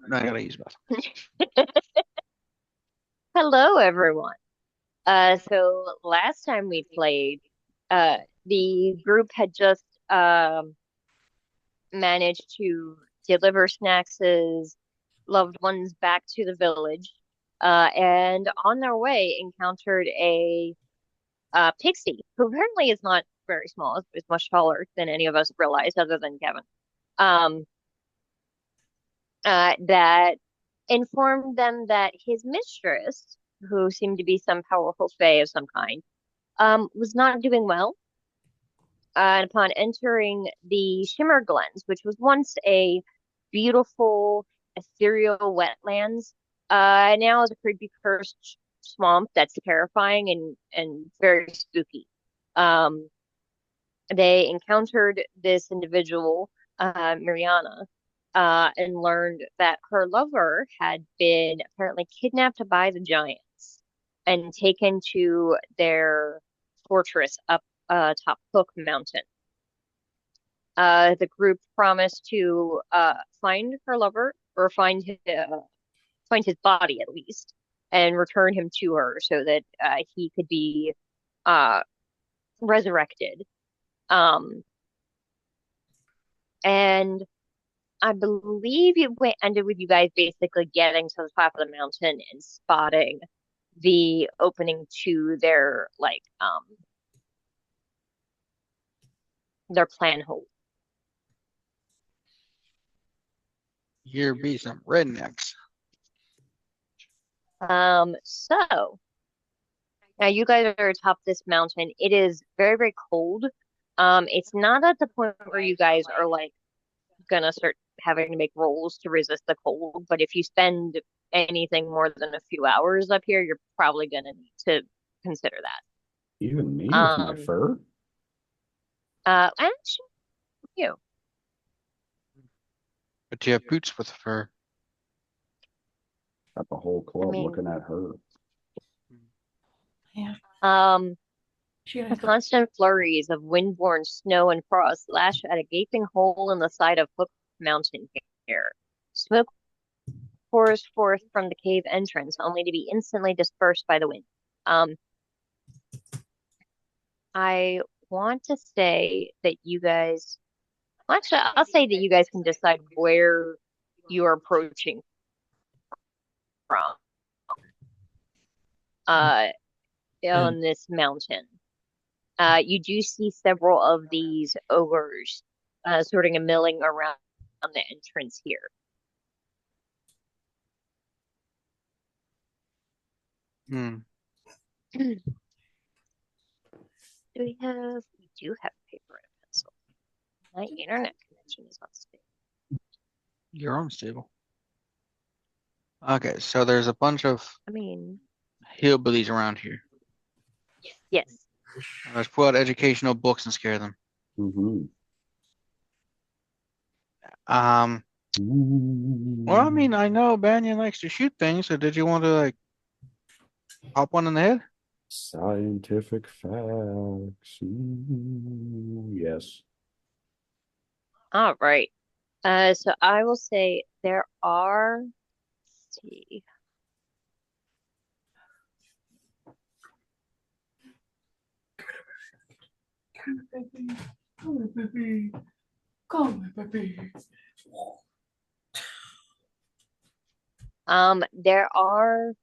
No, I gotta use both. Hello, everyone. So last time we played, uh, the group had just managed to deliver Snax's loved ones back to the village, and on their way encountered a pixie who apparently is not very small. Is much taller than any of us realized, other than Kevin. Um, that informed them that his mistress, who seemed to be some powerful fae of some kind, was not doing well. And upon entering the Shimmer Glens, which was once a beautiful ethereal wetlands, now is a creepy cursed swamp that's terrifying and very spooky. Um, they encountered this individual, Mariana, and learned that her lover had been apparently kidnapped by the giants and taken to their fortress up top Hook Mountain. The group promised to find her lover or find his body at least and return him to her so that he could be uh, resurrected. Um, and I believe ended with you guys basically getting to the top of the mountain and spotting the opening to their plan hold. Here be some rednecks. So now you guys are atop this mountain. It is very, very cold. It's not at the point where you guys are like gonna start having to make rolls to resist the cold, but if you spend anything more than a few hours up here, you're probably gonna need to consider that. Even me with my Um, fur? actually, you. But you have boots with fur. Got the whole I club mean, looking at her. Yeah. um, She gonna come. constant flurries of windborne snow and frost lash at a gaping hole in the side of Hook Mountain here. Smoke pours forth from the cave entrance, only to be instantly dispersed by the wind. Um, I want to say that you guys, well, actually, I'll say that you guys can decide where you are approaching from uh, on this mountain. You do see several of these ogres sorting and milling around the entrance here. Hmm. Do we have? We do have paper and pencil. My internet connection is unstable. You're unstable. Okay, so there's a bunch of I mean, hillbillies around here. yes. Let's pull out educational books and scare them. Mm-hmm. Um, well, I mean, I know Banyan likes to shoot things, so did you want to like pop one in the head? Scientific facts. Ooh, yes. All right. So I will say there are. Let's see. Come here, baby. Come here, baby. Come here, baby. There are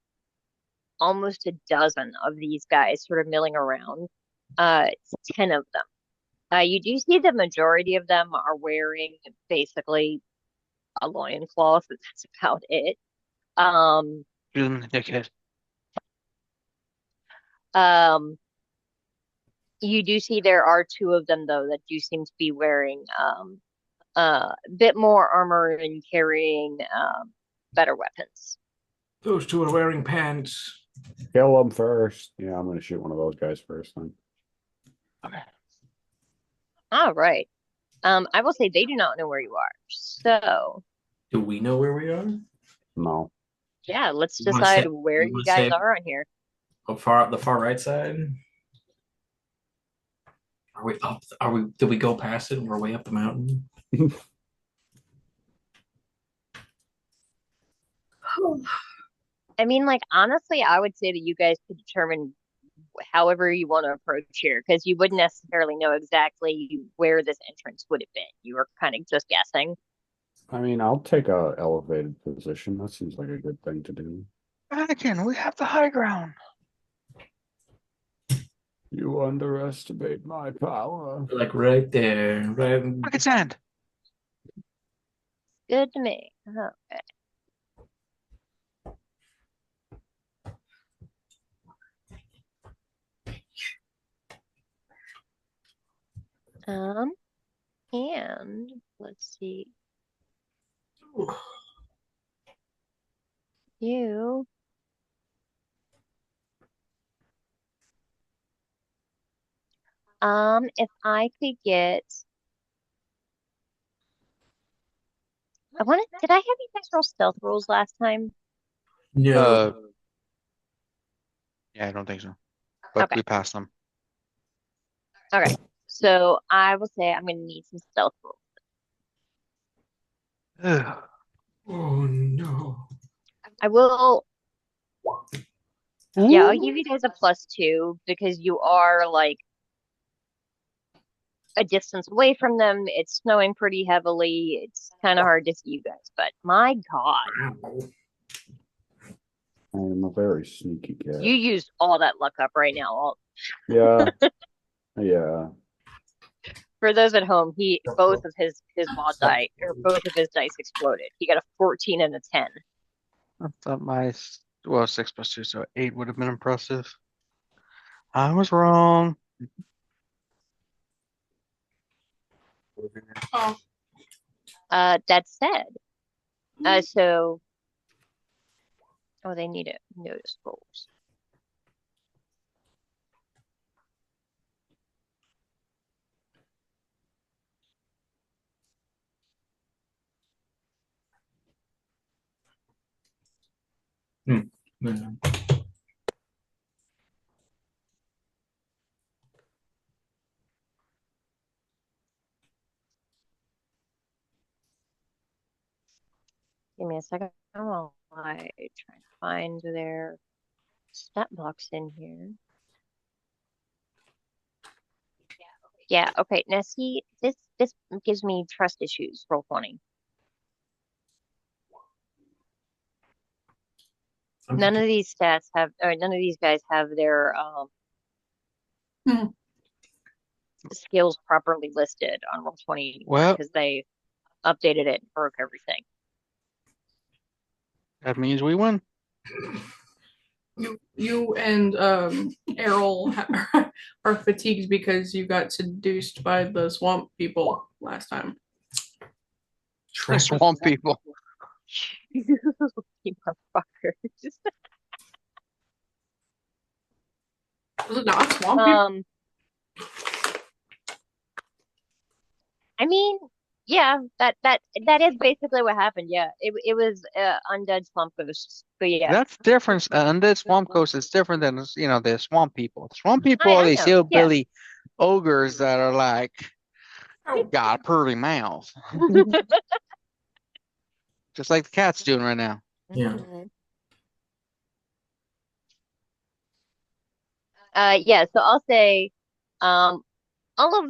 almost a dozen of these guys sort of milling around. It's 10 of them. You do see the majority of them are wearing basically a loincloth. That's about it. Um, Shoot them in the dickhead. um, you do see there are two of them though that do seem to be wearing a bit more armor and carrying better weapons. Those two are wearing pants. Kill them first. Yeah, I'm gonna shoot one of those guys first then. Okay. All right. I will say they do not know where you are. So Do we know where we are? No. yeah, let's You want to decide say? where You you want to guys say are on here. the far right side? Are we up? Are we? Did we go past it? We're way up the mountain. I mean, like, honestly, I would say that you guys could determine however you want to approach here, because you wouldn't necessarily know exactly where this entrance would have been. You were kind of just guessing. I mean, I'll take a elevated position. That seems like a good thing to do. Anakin, we have the high ground. You underestimate my power. Like right there, right. Look at sand. Good to me. Okay. And let's see. You. If I could get, did I have you guys roll stealth rolls last time? No. Yeah, I don't think so. But Okay. we passed them. Okay. So I will say I'm gonna need some stealth rolls. Ugh. Oh no. I will, yeah, I'll give you guys a +2 because you are like a distance away from them. It's snowing pretty heavily. It's kind of hard to see you guys, but my God, Wow. I am a very sneaky cat. you used all that luck up right now. Yeah. Yeah. For those at home, both of his mod die, or both of his dice exploded. He got a 14 and a 10. I thought 6 + 2, so 8 would have been impressive. I was wrong. Oh, That said, so, oh, they need a notice rolls. Man. Give me a second while I try to find their stat box in here. Yeah, okay. Now see, this gives me trust issues. Roll 20. None of these stats have, or none of these guys have their Hmm. skills properly listed on Roll20 anymore Well, because they updated it and broke everything. that means we win. you and Aarrol are fatigued because you got seduced by the swamp people last time. The swamp people. You motherfuckers. Was it not swamp people? I mean, yeah, that is basically what happened. Yeah, it was undead swamp ghosts. But yeah, That's different. Undead swamp ghost is different than the swamp people. Swamp people are I these know. hillbilly ogres that are like Oh, got a pretty mouth, just like the cat's doing right now. Yeah. Yeah. So I'll say, all of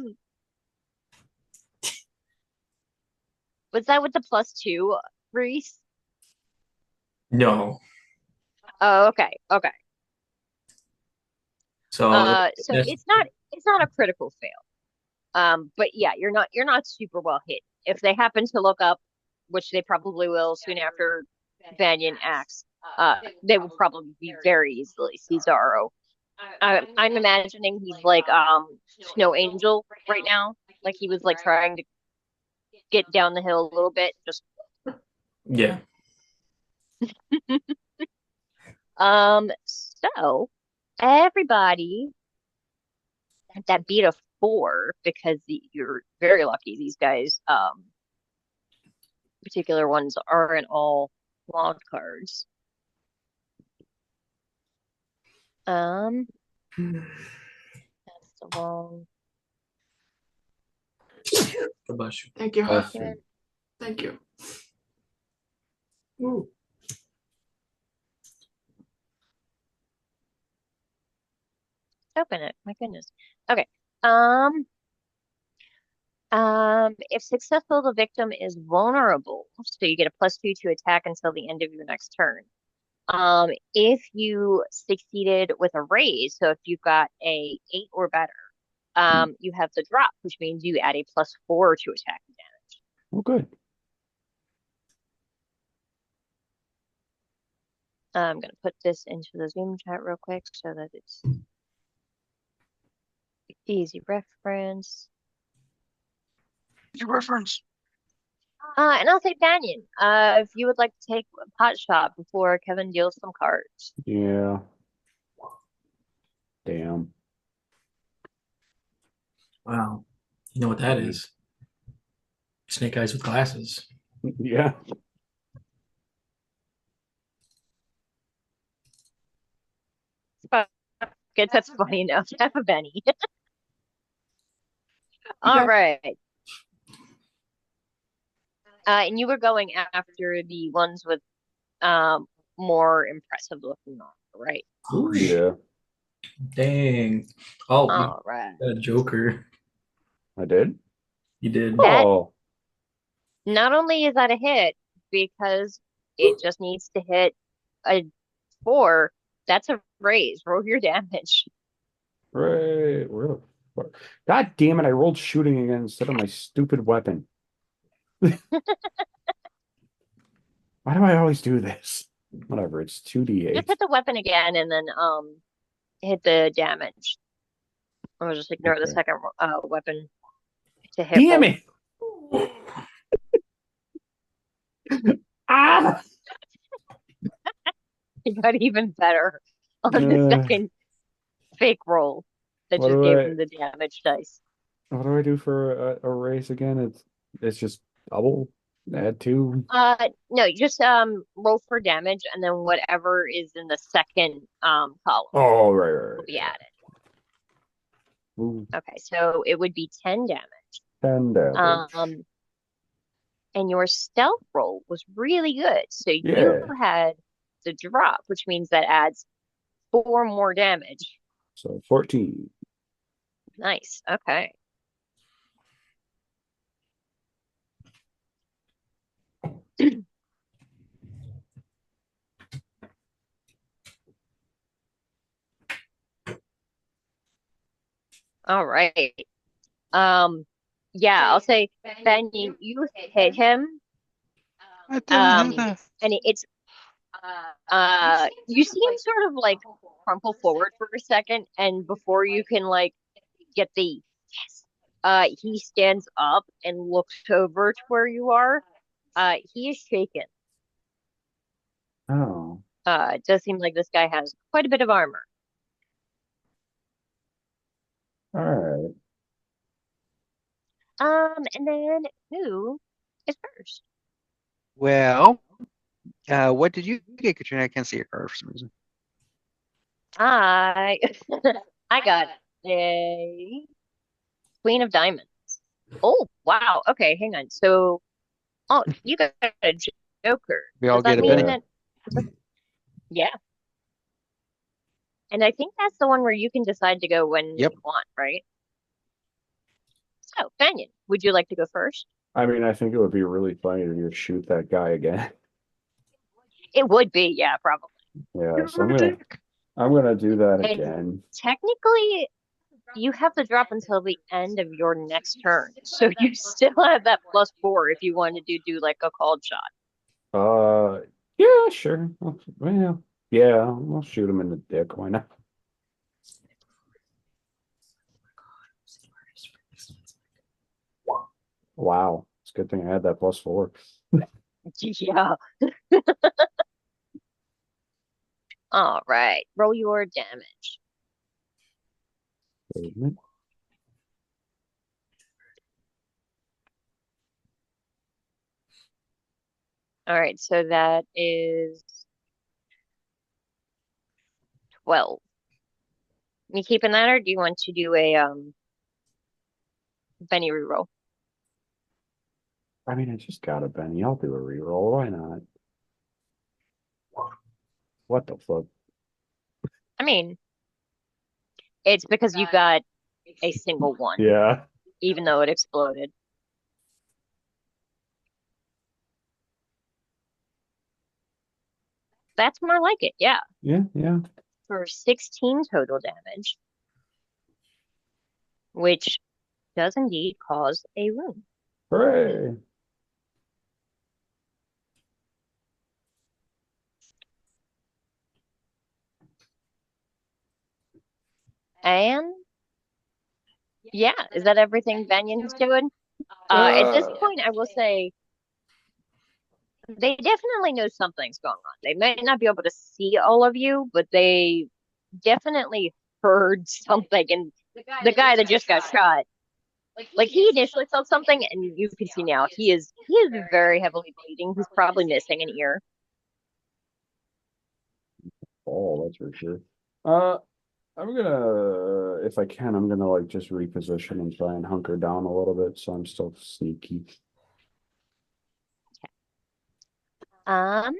was that with the +2, Reese? No. Oh, okay, okay. So So it's not a critical fail. But yeah, you're not super well hit. If they happen to look up, which they probably will soon after Banyen acts, they will probably be very easily see Zaro. I'm imagining he's like Snow Angel right now, like he was like trying to get down the hill a little bit. Just yeah. so everybody that beat a 4 because you're very lucky. These guys, particular ones aren't all wild cards. That's the wrong. Bless you. thank you. Bless you. Thank you. Ooh. Open it. My goodness. Okay. If successful, the victim is vulnerable, so you get a +2 to attack until the end of your next turn. If you succeeded with a raise, so if you got a 8 or better, you have the drop, which means you add a +4 to attack damage. Oh, good. I'm gonna put this into the Zoom chat real quick so that it's easy reference. Your reference. And I'll say Banyen, if you would like to take a pot shot before Kevin deals some cards. Yeah. Damn. Wow. You know what that is? Snake eyes with glasses. Yeah. Guess that's funny enough. Half a Benny. All right. And you were going after the ones with more impressive looking armor, right? Oh, Yeah. dang. Oh, you All right. got a Joker. I did? You did. That- Oh. Not only is that a hit, because it just needs to hit a 4, that's a raise. Roll your damage. Right. God damn it, I rolled shooting again instead of my stupid weapon. Why do I always do this? Whatever, it's 2d8. Just hit the weapon again and then hit the damage. Or just ignore the Okay. second weapon to hit Damn both. it! Ah! It got even better on the second fake roll that What just do gave I- him the damage dice. What do I do for a race again? It's just double, add 2. No, you just roll for damage and then whatever is in the second column Oh, right. will be added. Ooh, Okay, so it would be 10 damage. 10 damage. And your stealth roll was really good. So you Yeah. had the drop, which means that adds 4 more damage. So 14. Nice. Okay. All right. Yeah, I'll say Ben, you hit him. I didn't hit that. And it's you see him sort of like crumple forward for a second, and before you can like get the yes, he stands up and looks over to where you are. He is shaken. Oh. It does seem like this guy has quite a bit of armor. All right. And then who is first? Well, what did you get, Katrina? I can't see your card for some reason. I I got a Queen of Diamonds. Oh, wow. Okay, hang on. So, oh, you got a Joker. We all Does that get a mean penny. that? Yeah. And I think that's the one where you can decide to go when Yep. you want, right? So, Banyen, would you like to go first? I mean, I think it would be really funny to just shoot that guy again. It would be, yeah, probably. Yeah, so You're a dick. I'm gonna do that And- again. Technically, you have the drop until the end of your next turn. So you still have that +4 if you wanted to do like a called shot. Yeah, sure. Well, yeah, I'll shoot him in the dick. Why not? Wow, it's a good thing I had that +4. Yeah. All right. Roll your damage. All right, so that is 12. You keeping that, or do you want to do a Benny reroll? I mean, I just got a Benny. I'll do a reroll. Why not? What the fuck? I mean, It's because you got a single one, Yeah. even though it exploded. That's more like it, yeah. Yeah, yeah. For 16 total damage, which does indeed cause a wound. Hooray. And yeah, is that everything Banyan's doing? At this point, I will say they definitely know something's going on. They might not be able to see all of you, but they definitely heard something. And the guy that just got shot, like he initially felt something, and you can see now he is very heavily bleeding. He's probably missing an ear. Oh, that's for sure. I'm gonna, if I can, I'm gonna like just reposition and try and hunker down a little bit, so I'm still sneaky. Um,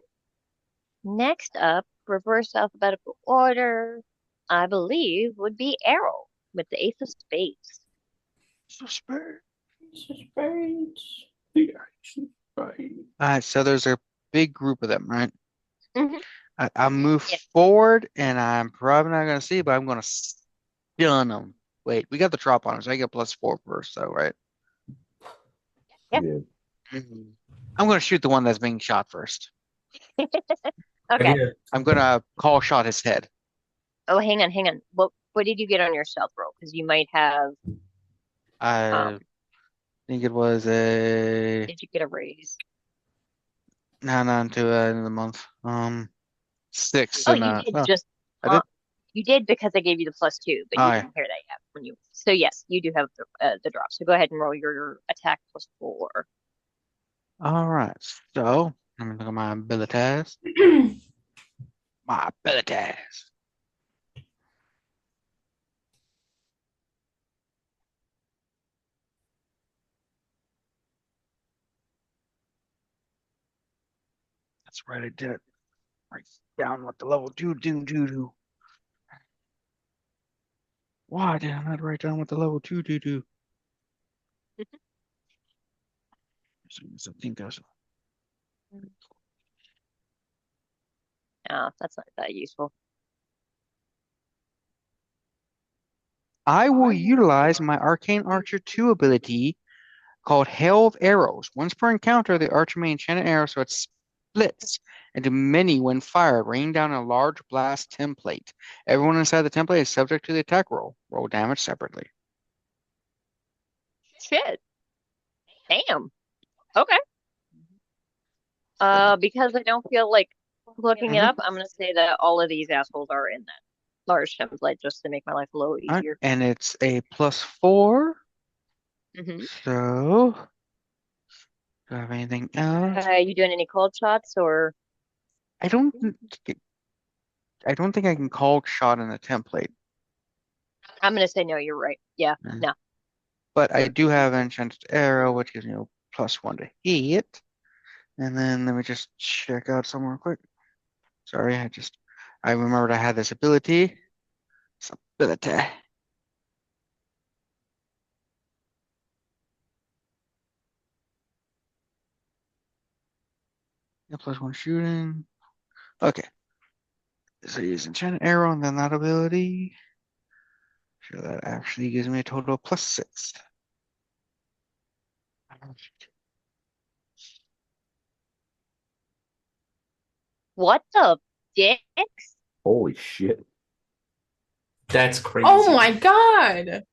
Next up, reverse alphabetical order, I believe, would be Aarrol with the Ace of Spades. Spades. Alright, so there's a big group of them, right? Mhm. I move Yeah. forward, and I'm probably not gonna see, but I'm gonna stun them. Wait, we got the drop on us. I get +4 first, though, right? Yeah. Mhm. I'm gonna shoot the one that's being shot first. Okay. Idea. I'm gonna call shot his head. Oh, hang on, hang on. What did you get on your stealth roll? Because you might have. I think it was a Did you get a raise? no, not until end of the month. 6 Oh, and you did no, just. I did. You did because I gave you the +2, but Oh, you yeah. didn't hear that yet when you. So yes, you do have the drop. So go ahead and roll your attack +4. All right. So let me look at my abilities. My abilities. That's right. I did it. Right down what the level do. Why did I not write down what the level 2 do? I think that's Oh, that's not that useful. I will utilize my Arcane Archer 2 ability called Hail of Arrows. Once per encounter, the archer may enchant an arrow so it splits into many when fired, raining down a large blast template. Everyone inside the template is subject to the attack roll. Roll damage separately. Shit. Damn. Okay. Because I don't feel like looking it up, I'm gonna say that all of these assholes are in that large template just to make my life a little All right, easier. and it's a +4. Mm-hmm. So, do I have anything else? You doing any cold shots or? I don't. I don't think I can call shot in a template. I'm gonna say no. You're right. Yeah. Mm. No. But I do have enchanted arrow, which gives me a +1 to hit. And then let me just check out somewhere quick. Sorry, I remembered I had this ability. This ability. Yeah, +1 shooting. Okay. So use enchanted arrow and then that ability. So that actually gives me a total of +6. What the dicks? Holy shit. That's crazy. Oh my god.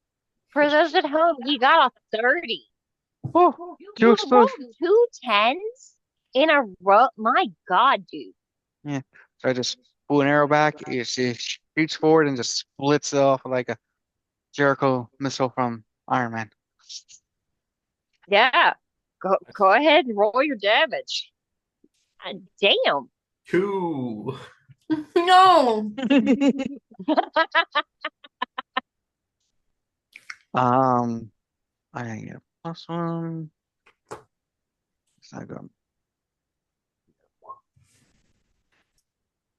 For those at home, he got a 30. Oh, two You explosions. rolled 2 10s in a row. My God, dude. Yeah. So I just pull an arrow back. It shoots forward and just splits it off like a Jericho missile from Iron Man. Yeah. Go ahead and roll your damage. God damn. 2. No. I get a +1. It's not good.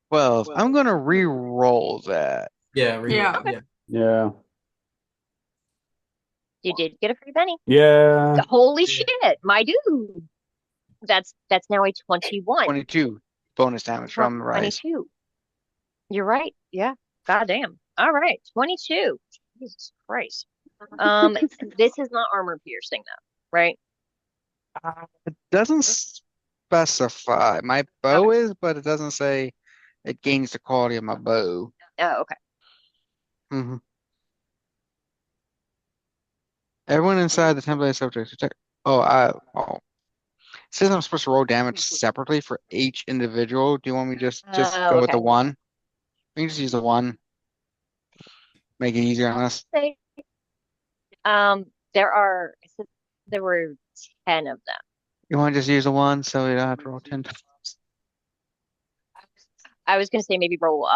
12. I'm gonna re-roll that. Yeah, Yeah. yeah. Yeah. You did get a free penny. Yeah. Holy shit, my dude. That's now a 21. 22 bonus damage from the rise. 22. You're right. Yeah. Goddamn. All right. 22. Jesus Christ. This is not armor piercing though, right? It doesn't specify. My bow is, but it doesn't say it gains the quality of my bow. Oh, okay. hmm Everyone inside the template is subject to attack. Oh. It says I'm supposed to roll damage separately for each individual. Do you want me to just Oh, go with okay. the one? We can just use the one. Make it easier on us. Say, there were 10 of them. You want to just use the one so we don't have to roll 10 times? I was gonna say maybe roll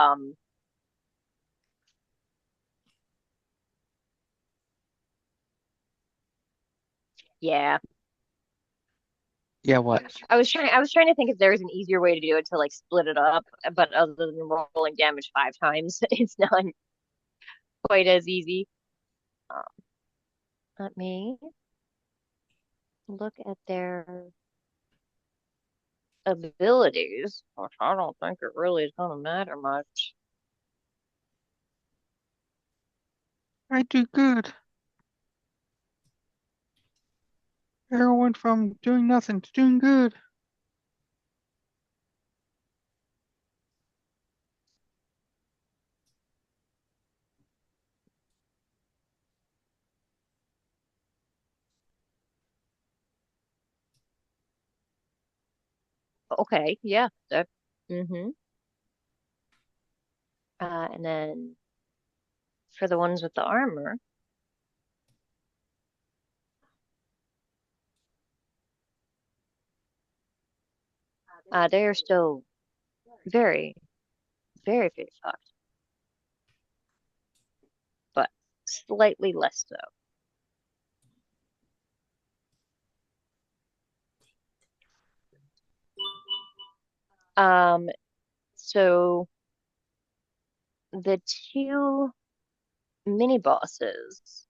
yeah. Yeah, what? I was trying to think if there was an easier way to do it to like split it up, but other than rolling damage 5 times, it's not quite as easy. Um, Let me look at their abilities, which I don't think it really is gonna matter much. I do good. Arrow went from doing nothing to doing good. Okay, yeah, that mm-hmm. And then for the ones with the armor, they are still very, very, very fucked, but slightly less so. Um, so the two mini bosses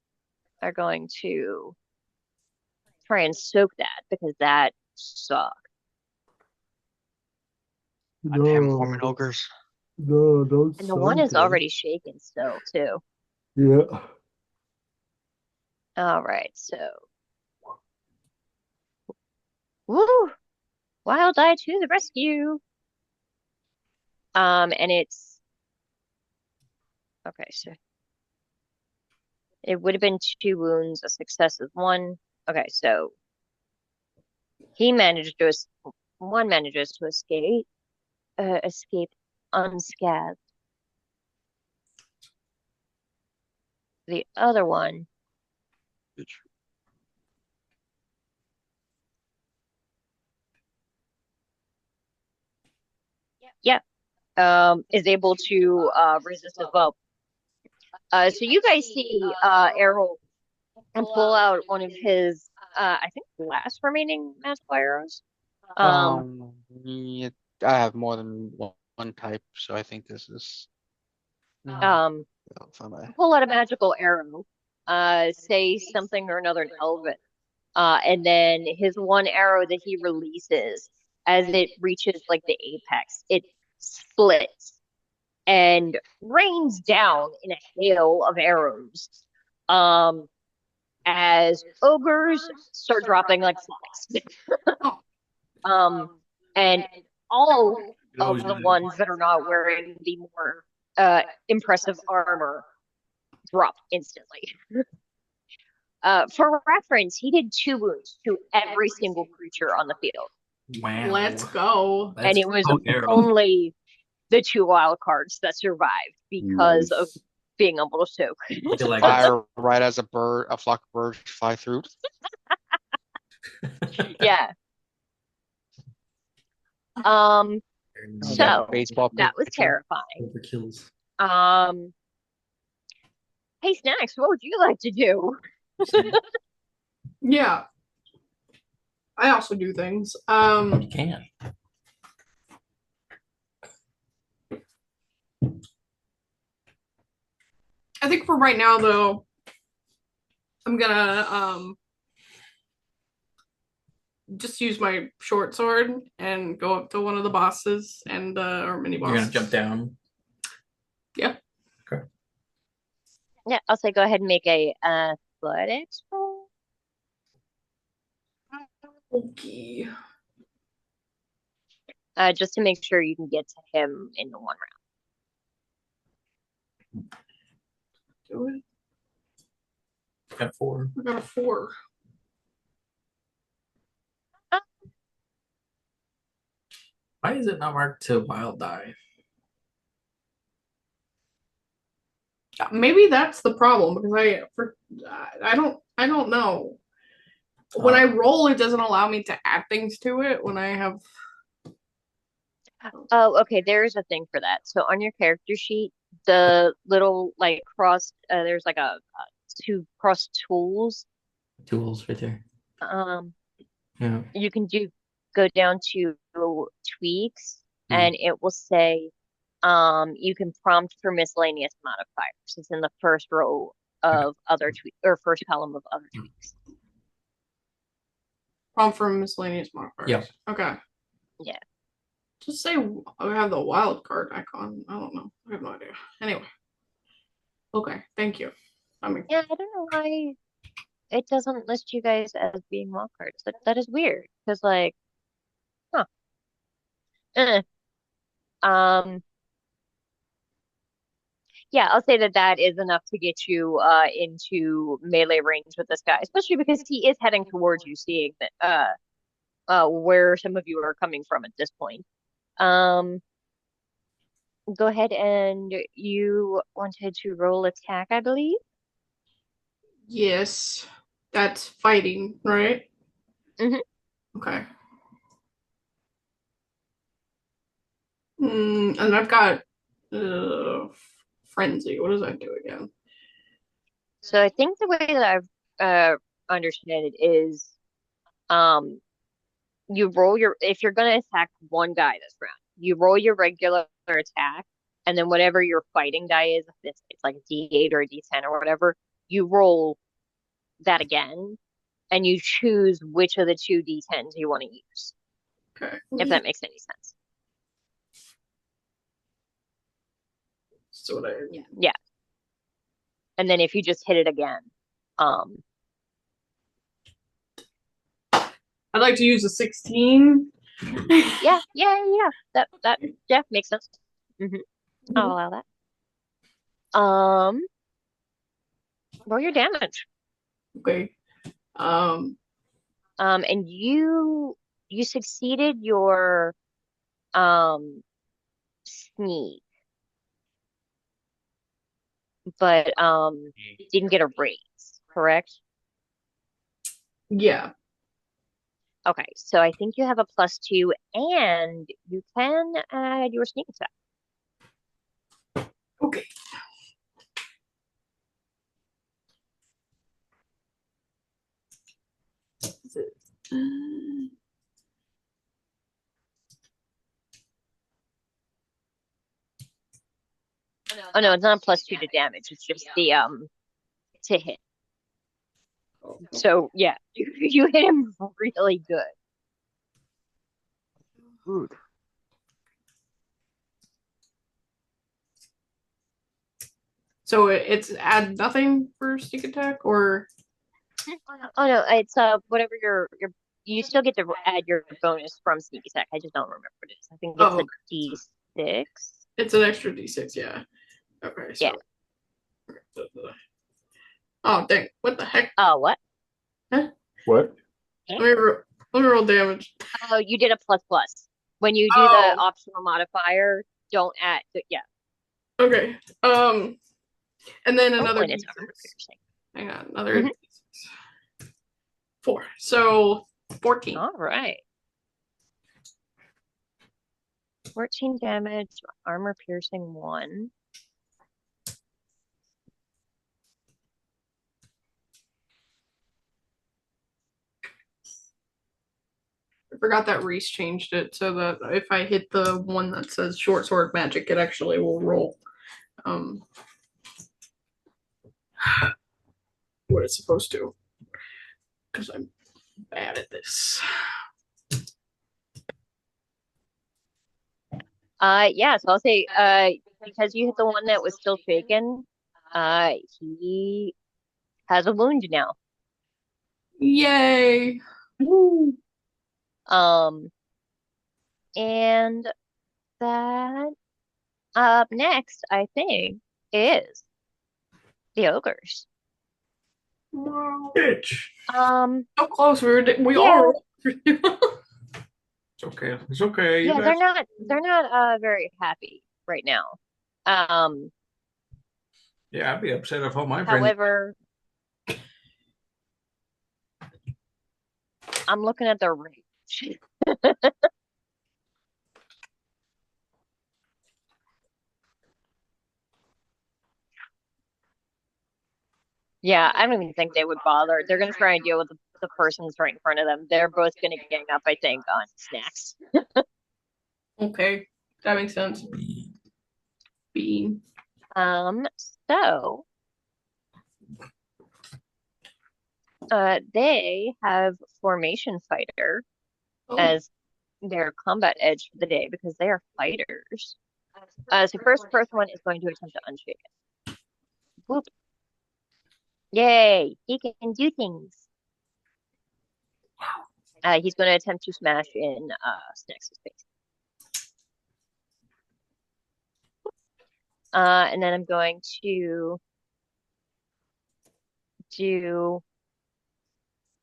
are going to try and soak that because that sucks. Goddamn Mormon ogres. No, don't And the one is already shaken still, too. Yeah. All right, so. Woo! Wild Eye to the rescue! And it's. Okay, so. It would have been 2 wounds, a success is 1. Okay, so. One manages to escape unscathed. The other one yeah, is able to resist as well. So you guys see Aarrol and pull out one of his I think last remaining magical arrows. Yeah, I have more than one type, so I think this is. Um, pull out a magical arrow, say something or another in Elven, and then his one arrow that he releases as it reaches like the apex, it splits and rains down in a hail of arrows. As ogres start dropping like flies. And all of the ones that are not wearing the more impressive armor drop instantly. For reference, he did 2 wounds to every single creature on the field. Wow. Let's go. And it was only the 2 wild cards that survived because of being able to soak. Fire right as a flock of birds fly through. Yeah. So baseball that was pitcher. terrifying. Overkills. Hey, Snax, what would you like to do? Yeah. I also do things. You can. I think for right now, though, I'm gonna just use my short sword and go up to one of the bosses and or mini You're gonna bosses. jump down. Yeah. Okay. Yeah, I'll say go ahead and make a athletics roll. Okay. Just to make sure you can get to him in the one Do it. Got 4. I got a 4. round. Why is it not marked to wild die? Maybe that's the problem because I don't know. When I roll, it doesn't allow me to add things to it. When I have Oh, okay. There's a thing for that. So on your character sheet, the little like crossed, there's like a two cross tools. Tools right there. Yeah. You can go down to tweaks, Mhm. and it will say, you can prompt for miscellaneous modifiers. It's in the first row of other tweaks or first column of other tweaks. prompt for miscellaneous modifiers. Yeah. Okay. Yeah. Just say I have the wild card icon. I don't know. I have no idea. Anyway. Okay. Thank you. Yeah, I don't know why it doesn't list you guys as being wildcards. That is weird because like, huh. Eh. Um, yeah, I'll say that is enough to get you into melee range with this guy, especially because he is heading towards you, seeing that where some of you are coming from at this point. Um, go ahead and you wanted to roll attack, I believe. Yes. That's fighting, right? Mm-hmm. Okay. And I've got frenzy. What does that do again? So I think the way that I've understand it is, um, you roll your if you're gonna attack one guy this round, you roll your regular attack, and then whatever your fighting die is, if it's like a D8 or a D10 or whatever, you roll that again, and you choose which of the two D10s you want to use. Okay. If that makes any sense. So what I Yeah. And then if you just hit it again, I'd like to use a 16. yeah. That makes sense. I'll allow that. Roll your damage. Okay. And you succeeded your sneak, but didn't get a raise, correct? Yeah. Okay, so I think you have a +2, and you can add your sneak attack. Okay. Oh no, it's not a +2 to damage. It's just the to hit. So yeah, you hit him really good. Good. So it's add nothing for sneak attack, or Oh no, it's whatever your you still get to add your bonus from sneak attack. I just don't remember what it is. I think it's a D6. It's an extra D6, yeah. Okay, so yeah. Oh dang! What the heck? Oh, what? Huh? What? Let me roll damage. Oh, you did a ++. When you do the optional modifier, don't add. Yeah. Okay. And then another and it's D6. Hang on, another D6. 4. So 14. All right. 14 damage, armor piercing 1. I forgot that Reese changed it so that if I hit the one that says short sword magic, it actually will roll. what it's supposed to. Because I'm bad at this. Yeah, so I'll say, because you hit the one that was still shaken, he has a wound now. Yay. Woo. And that up next, I think, is the ogres. Bitch. So close. We Yeah. all It's okay. It's okay. You Yeah, guys. they're not very happy right now. Yeah, I'd be upset if all my friends. However, I'm looking at their rage. Yeah, I don't even think they would bother. They're gonna try and deal with the persons right in front of them. They're both gonna gang up, I think, on Snax. Okay, that makes sense. Bean. So they have Formation Fighter as their combat edge for the day because they are fighters. So first one is going to attempt to unshake it. Whoop. Yay! He can do things. He's going to attempt to smash in Snax's face. And then I'm going to do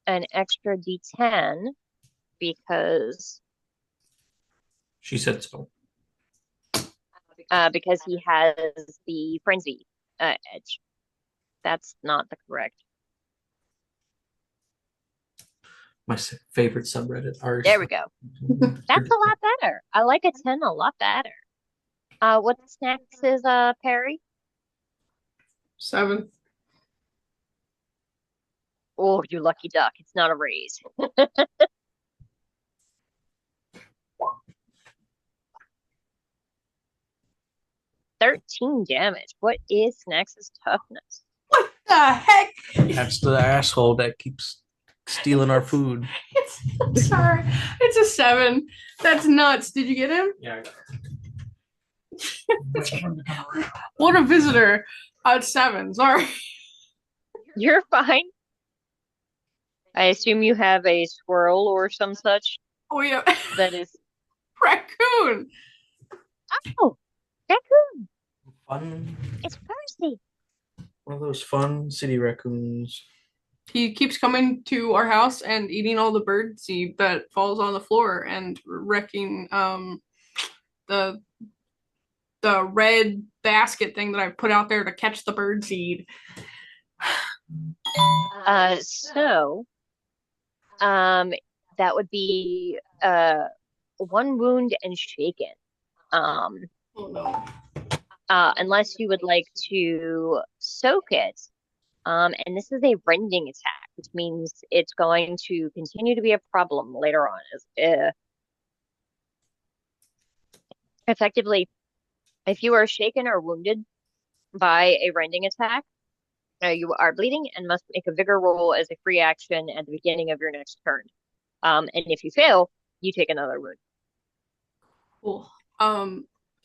an extra D10 because She said so. because he has the frenzy edge. That's not the correct. My favorite subreddit. R. There we go. That's a lot better. I like a 10 a lot better. What Snax is parry? 7. Oh, you lucky duck. It's not a raise. 13 damage. What is Snax's toughness? What the heck? That's the asshole that keeps stealing our food. I'm sorry. It's a 7. That's nuts. Did you get him? Yeah. What a visitor. It's 7. Sorry. You're fine. I assume you have a squirrel or some such Oh, yeah. that is. Raccoon. Oh, raccoon. Fun. It's Percy. One of those fun city raccoons. He keeps coming to our house and eating all the bird seed that falls on the floor and wrecking the red basket thing that I put out there to catch the bird seed. So that would be 1 wound and shaken. Oh no. Unless you would like to soak it. And this is a rending attack, which means it's going to continue to be a problem later on. Effectively, if you are shaken or wounded by a rending attack, you are bleeding and must make a vigor roll as a free action at the beginning of your next turn. And if you fail, you take another wound. Cool.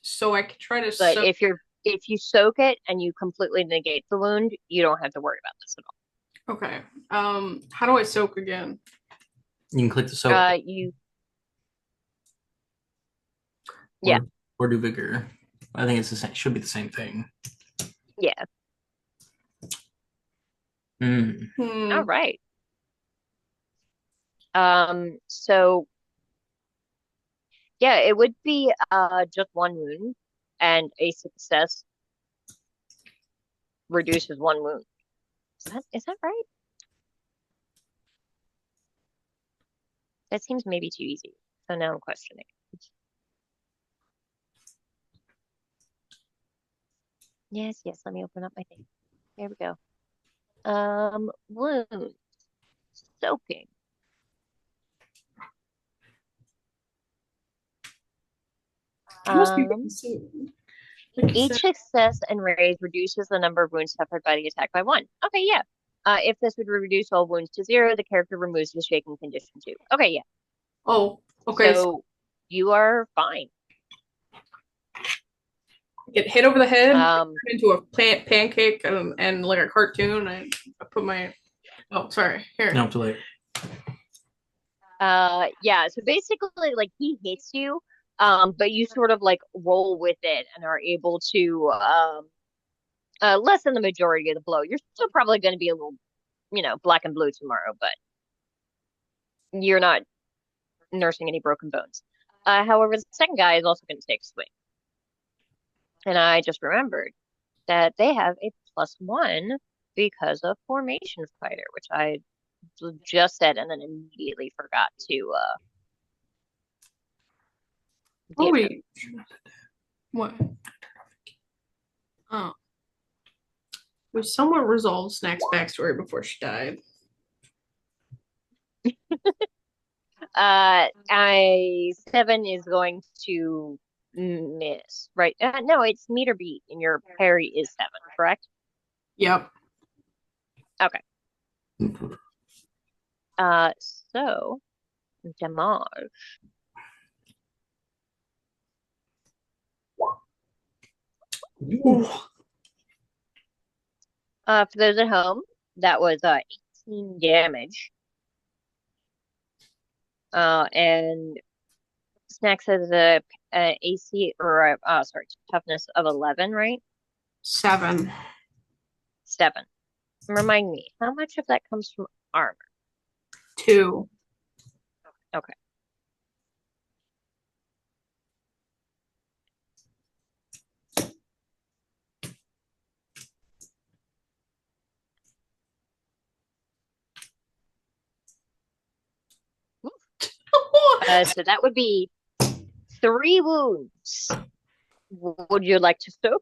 So I could try to But if you soak it and you completely negate the wound, you don't have to worry about this at all. Okay. How do I soak again? You can click the soak. Yeah. Or do vigor. I think it's the same. Should be the same thing. Yeah. All right. So yeah, it would be just 1 wound, and a success reduces 1 wound. Is that right? That seems maybe too easy. So now I'm questioning. Yes, let me open up my thing. There we go. Wounds. Soaking. I must be getting soon. Like you Each said. success and raise reduces the number of wounds suffered by the attack by 1. Okay, yeah. If this would reduce all wounds to 0, the character removes the shaking condition too. Okay, yeah. Oh, okay. So you are fine. Get hit over the head, Um, turn into a pancake, and like a cartoon. I put my. Oh, sorry. Here. No, too late. yeah. So basically, like he hits you, but you sort of like roll with it and are able to lessen the majority of the blow. You're still probably going to be a little, black and blue tomorrow, but you're not nursing any broken bones. However, the second guy is also going to take a swing. And I just remembered that they have a +1 because of Formation Fighter, which I just said and then immediately forgot to Oh, give them. wait. What? Oh. We somewhat resolved Snack's backstory before she died. I 7 is going to miss, right? No, it's meter beat, and your parry is 7, correct? Yep. Okay. So damage. Ooh. For those at home, that was 18 damage. And Snax has a AC or sorry, toughness of 11, right? 7. 7. Remind me, how much of that comes from armor? 2. Okay. So that would be 3 wounds. Would you like to soak?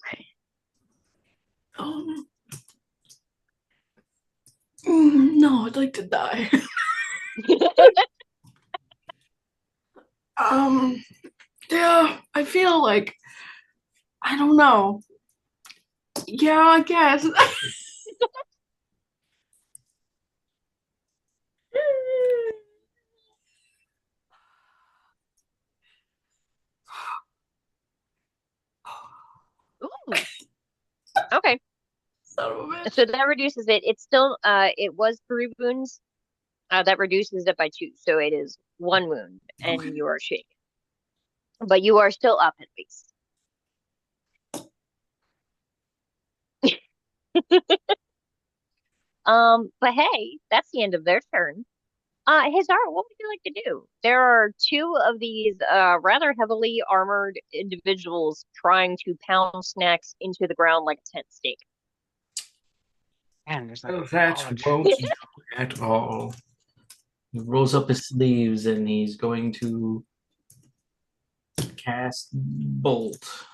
No, I'd like to die. Yeah, I feel like I don't know. Yeah, I guess. Ooh. Okay. Son of a bitch. So that reduces it. It's still it was 3 wounds. That reduces it by 2. So it is 1 wound and Okay. you are shaken. But you are still up at least. But hey, that's the end of their turn. Hey Zara, what would you like to do? There are 2 of these rather heavily armored individuals trying to pound Snax into the ground like a tent stake. Man, there's like Oh, that college. won't do at all. He rolls up his sleeves and he's going to cast Bolt.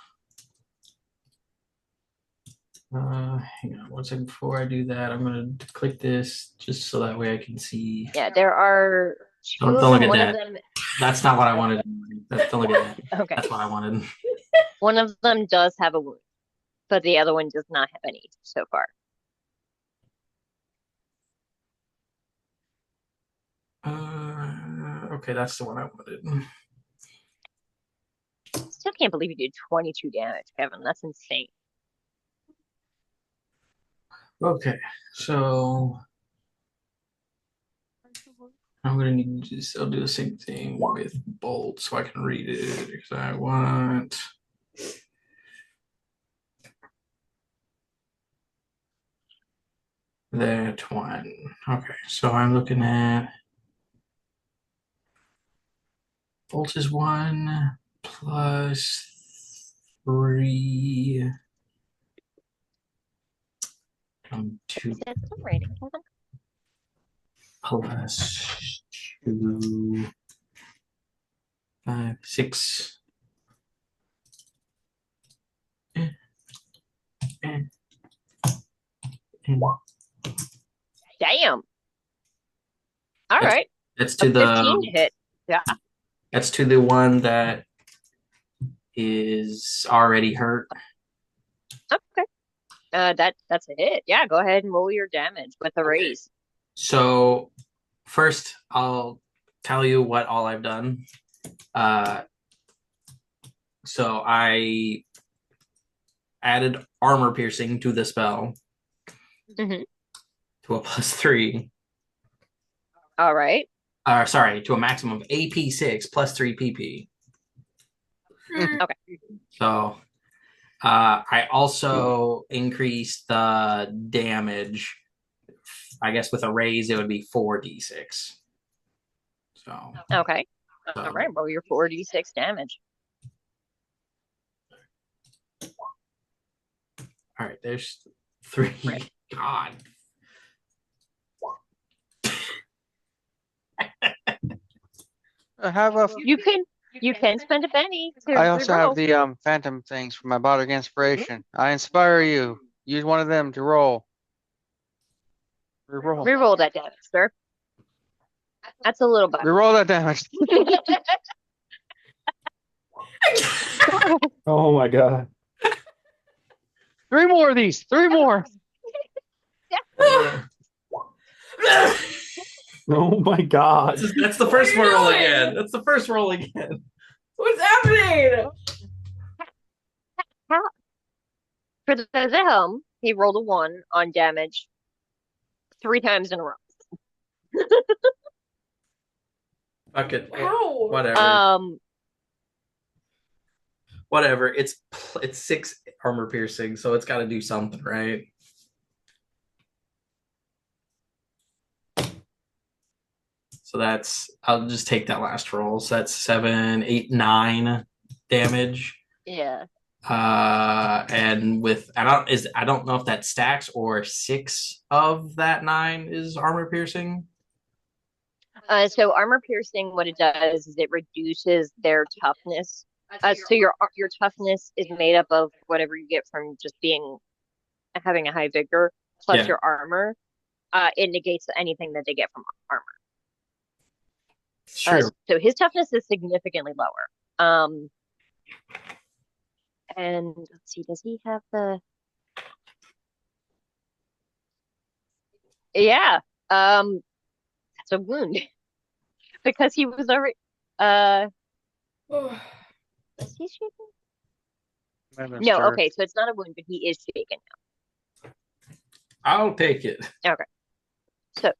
Hang on one second before I do that. I'm going to click this just so that way I can see. Yeah, there are 2 Don't of look them. at One that. of them. That's not what I wanted. Don't look at that. Okay. That's what I wanted. One of them does have a wound, but the other one does not have any so far. Okay, that's the one I wanted. Still can't believe you did 22 damage, Kevin. That's insane. Okay, so I'm gonna need to just, I'll do the same thing with Bolt so I can read it because I want that one. Okay, so I'm looking at Bolt is 1 plus 3. 2 Is that still raining, Kevin? plus 2, 5, 6. Damn. All That's- right. That's A to 15 the hit. Yeah. that's to the one that is already hurt. Okay. That's a hit. Yeah, go ahead and roll your damage with a Okay. raise. So first, I'll tell you what all I've done. Uh, so I added armor piercing to the spell Hmm. to a +3. All right. Sorry, to a maximum of AP6 +3 PP. Okay. So I also increased the damage. I guess with a raise, it would be 4d6. So, Okay. All so right. Roll your 4d6 damage. all right, there's 3. Right. God. I have a. You can spend a penny to I also have reroll. the phantom things from my bardic inspiration. I inspire you. Use one of them to roll. Reroll. Reroll that damage, sir. That's a little better. Reroll that damage. Oh my god. 3 more of these. 3 more. Oh my god. That's the first What are you roll doing? again. That's the first roll again. What's happening? For those at home, he rolled a 1 on damage 3 times in a row. Fuck it. Ow. Whatever. Whatever. It's 6 armor piercing, so it's got to do something, right? So I'll just take that last roll. So that's 7, 8, 9 damage. Yeah. And with I don't know if that stacks or 6 of that 9 is armor piercing. So armor piercing, what it does is it reduces their toughness. So your toughness is made up of whatever you get from just having a high vigor plus Yeah. your armor. It negates anything that they get from armor. Sure. So his toughness is significantly lower. And let's see, does he have the? Yeah. That's a wound because he was already. Is he shaken? No. Okay, so it's not a wound, but he is shaken I'll take it. now. Okay. So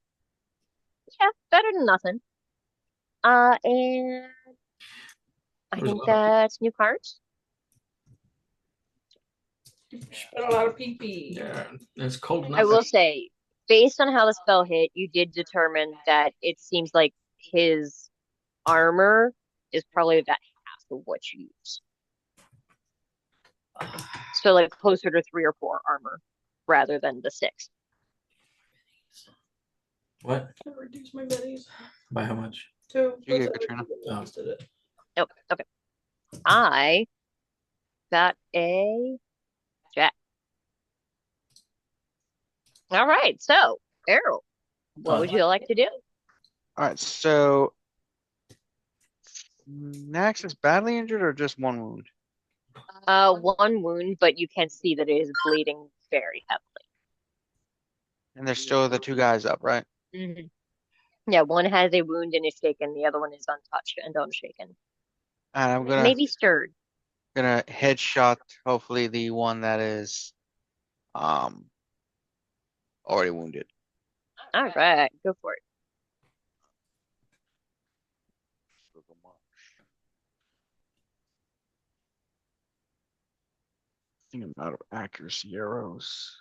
yeah, better than nothing. And I There's a think lot of that's new cards. Spit a lot of pee pee. Yeah, it's cold enough. I will say, based on how the spell hit, you did determine that it seems like his armor is probably about half of what you use. So like closer to 3 or 4 armor rather than the 6. What? I reduce my bennies. By how much? 2. You get Katrina. Oh, okay. I got a jack. All right, so Aarrol, what would you like to do? All right, so Snax is badly injured or just 1 wound? 1 wound, but you can see that it is bleeding very heavily. And there's still the 2 guys up, right? Mm-hmm. Yeah, one has a wound and is shaken. The other one is untouched and unshaken. And I'm gonna Maybe stirred. headshot hopefully the one that is already wounded. All right, go for it. I think I'm out of accuracy arrows.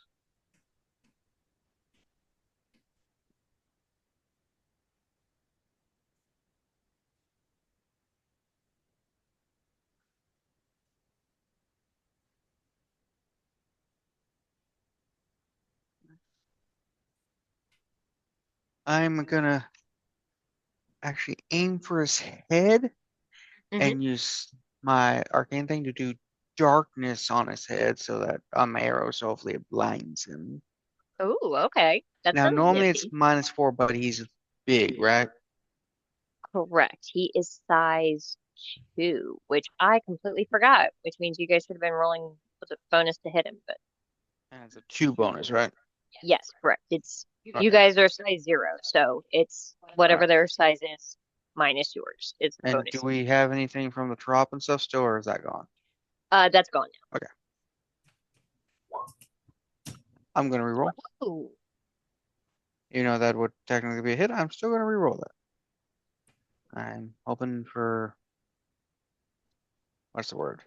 I'm gonna actually aim for his head and use my arcane thing to do darkness on his head so that on my arrow, so hopefully it blinds him. Oh, okay. That's Now, normally nifty. it's -4, but he's big, right? Correct. He is size 2, which I completely forgot, which means you guys should have been rolling with a bonus to hit him, but And it's a 2 bonus, right? yes, correct. It's Okay. you guys are size 0, so it's whatever Alright. their size is minus yours. It's the And bonus. do we have anything from the trop and stuff still, or is that gone? That's gone Okay. I'm gonna reroll. now. Ooh, You know that would technically be a hit. I'm still gonna reroll that. I'm hoping for what's the word?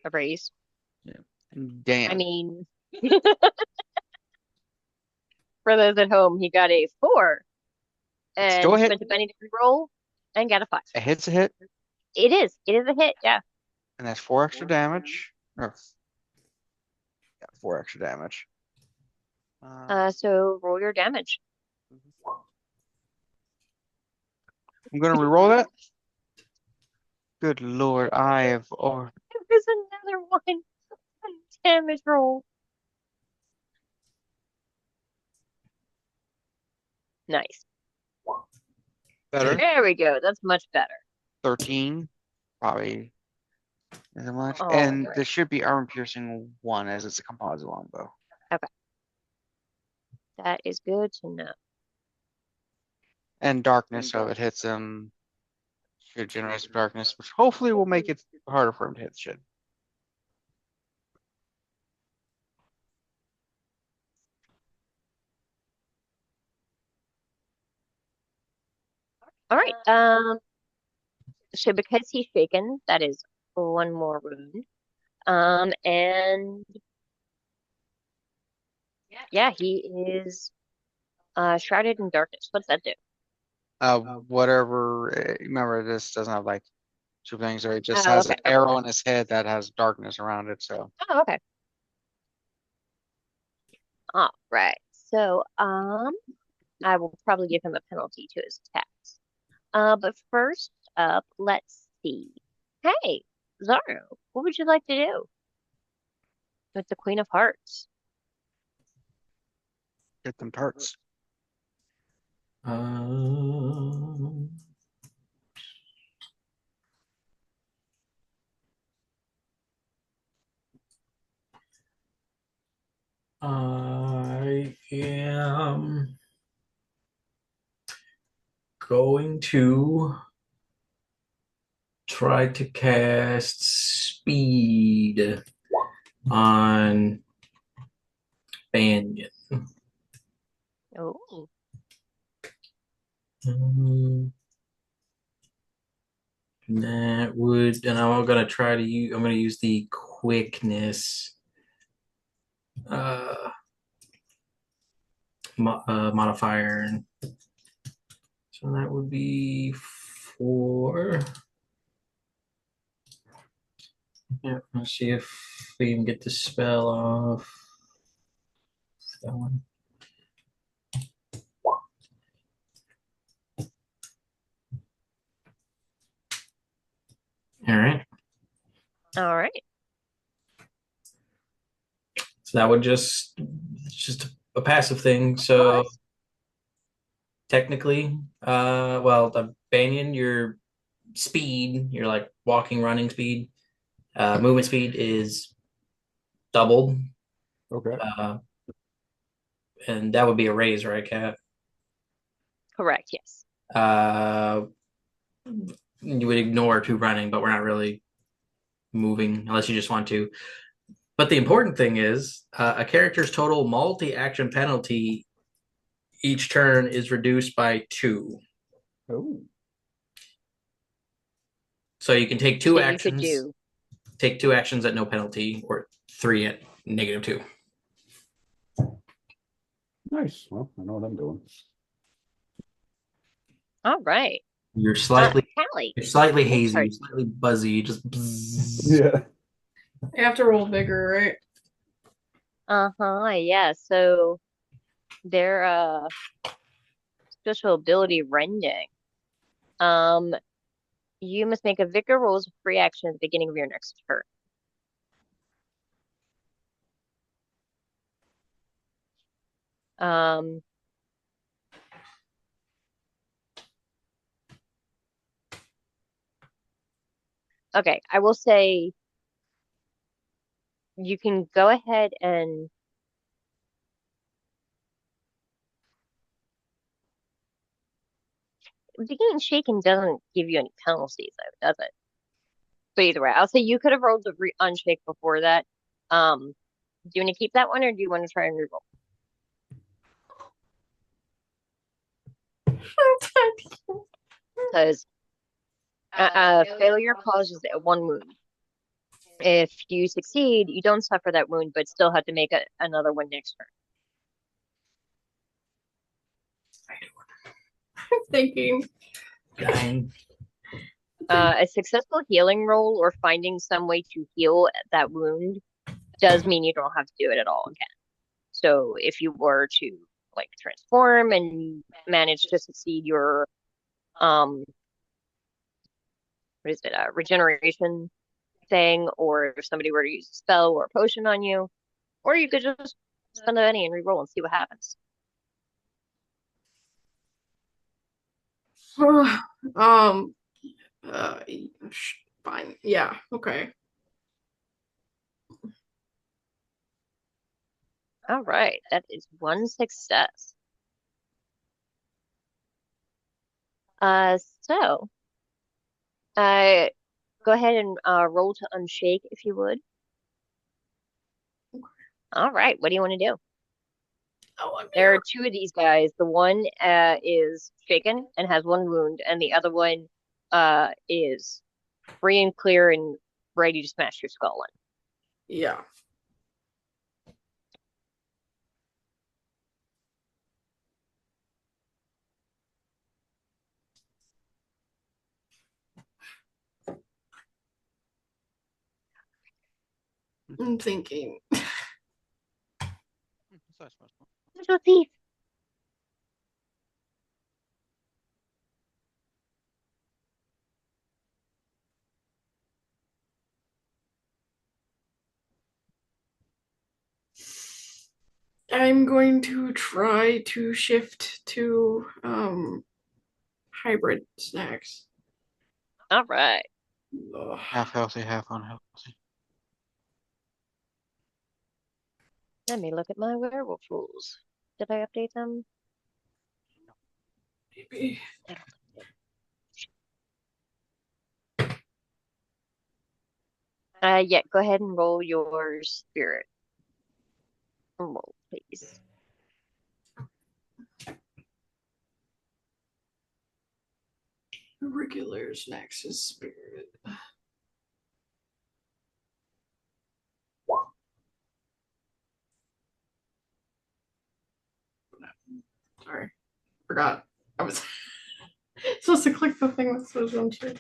a raise. Damn. I mean, for those at home, he got a 4 Still a and hit. spent a penny to reroll and got a 5. A hit's a hit, It is. It is a hit. Yeah. and that's 4 extra damage. Or yeah, 4 extra damage. So roll your damage. I'm gonna reroll that. Good lord, I have There's another one. Damage roll. Nice. better. There we go. That's much better. 13, probably isn't much. Oh, And right. there should be armor piercing 1 as it's a composite longbow. That is good to know. And darkness, so if it hits him, should generate some darkness, which hopefully will make it harder for him to hit the shit. All right. So because he's shaken, that is 1 more wound. And yeah, he is shrouded in darkness. What's that do? Whatever. Remember, this doesn't have like 2 things, or it just Oh, has okay. an arrow in his head that has darkness around it. So Oh, okay. All right. So, I will probably give him a penalty to his attacks. But first up, let's see. Hey, Zaro, what would you like to do with the Queen of Hearts? get them tarts. Um, I am going to try to cast speed on Banyen. Oh, That would, and I'm gonna try to use. I'm gonna use the quickness modifier, and so that would be 4. Yeah, let's see if we can get the spell off. That one. All right. all right. So that would it's just a passive thing. So Plus. technically, well, the Banyan, your speed, your like walking, running speed, movement speed is doubled. Okay. And that would be a raise, right, Kat? Correct, yes. You would ignore 2 running, but we're not really moving unless you just want to. But the important thing is a character's total multi-action penalty each turn is reduced by 2. Oh. So you can take 2 So you could actions, do take 2 actions at no penalty, or 3 at -2. Nice. Well, I know what I'm doing. all right. You're slightly Callie. hazy, sorry. slightly buzzy, just bzzz. Yeah. You have to roll vigor, right? Uh-huh, yeah. So their special ability rending. You must make a vigor roll as a free action at the beginning of your next turn. Um, okay, I will say you can go ahead and being shaken doesn't give you any penalties, though, does it? But either way, I'll say you could have rolled the unshake before that. Do you want to keep that one, or do you want to try and reroll? Because failure causes one wound. If you succeed, you don't suffer that wound, but still have to make another one next turn. I'm thinking. Dying. A successful healing roll or finding some way to heal that wound does mean you don't have to do it at all again. So if you were to like transform and manage to succeed your what is it, regeneration thing, or if somebody were to use a spell or a potion on you, or you could just spend a penny and re-roll and see what happens. Uh, fine. Yeah. Okay. All right, that is one success. So, go ahead and roll to unshake if you would. All right, what do you want to do? There are two of these guys. The one is shaken and has one wound, and the other one is free and clear and ready to smash your skull in. Yeah. I'm thinking. Little thief. I'm going to try to shift to hybrid snacks. All right. Ugh. Half healthy, half unhealthy. Let me look at my werewolf rules. Did I update them? Maybe. Yeah, go ahead and roll your spirit. Roll, please. Regular snacks is spirit. Sorry, forgot. I was supposed to click the thing that says unshake.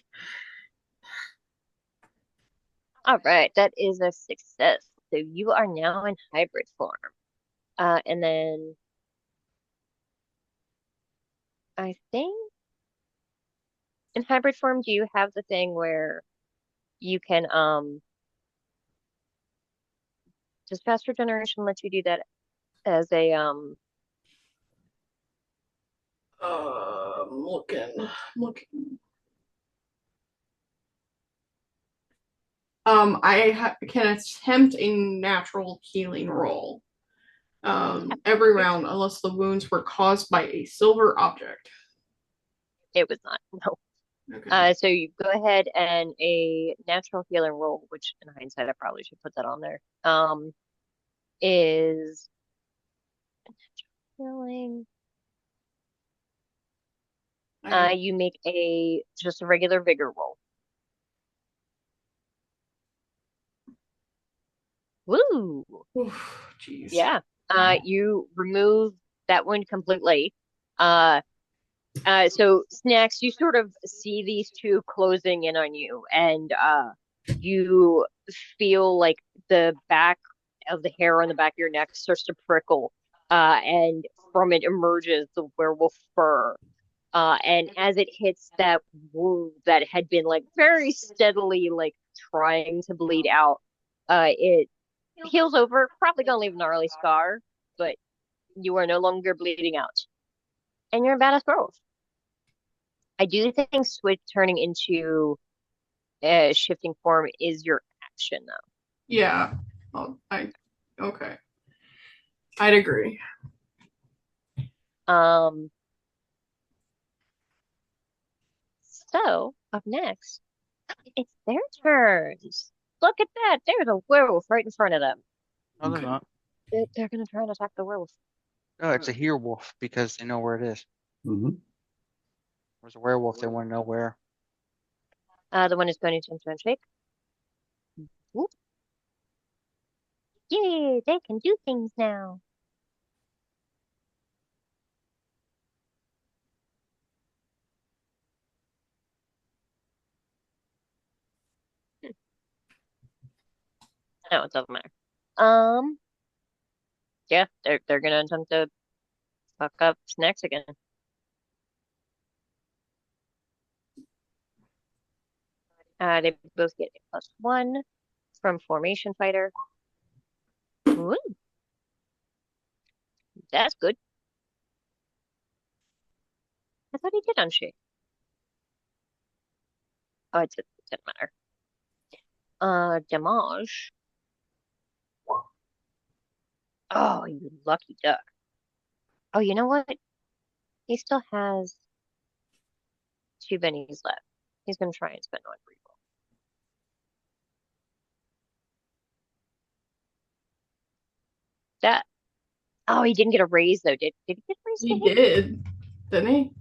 All right, that is a success. So you are now in hybrid form. And then I think in hybrid form, do you have the thing where you can does faster generation let you do that as a I'm looking. I can attempt a natural healing roll. Every round, unless the wounds were caused by a silver object. It was not, no. Okay. So you go ahead and a natural healing roll, which in hindsight I probably should put that on there. Is healing. You make just a regular vigor roll. Woo! Jeez. Yeah. You remove that wound completely. So Snax, you sort of see these two closing in on you, and you feel like the back of the hair on the back of your neck starts to prickle, and from it emerges the werewolf fur. And as it hits that wound that had been like very steadily like trying to bleed out, it heals over, probably gonna leave a gnarly scar, but you are no longer bleeding out. And you're a badass werewolf. I do think turning into shifting form is your action though. Yeah. Oh, okay. I'd agree. Um, so up next, it's their turns. Look at that. There's a werewolf right in front of them. No, they're Okay. not. They're gonna try and attack the werewolf. Oh, it's a here wolf because they know where it is. Mm-hmm. There's a werewolf, they want to know where. The one is going to attempt to unshake. Whoop. Yay, they can do things now. No, it doesn't matter. Um, yeah, they're gonna attempt to fuck up Snax again. They both get a +1 from Formation Fighter. Ooh, that's good. I thought he did unshake. Oh, it didn't matter. Damage. Oh, you lucky duck. Oh, you know what? He still has 2 bennies left. He's gonna try and spend one reroll. That. Oh, he didn't get a raise though. Did he get a raise He today? did, didn't he?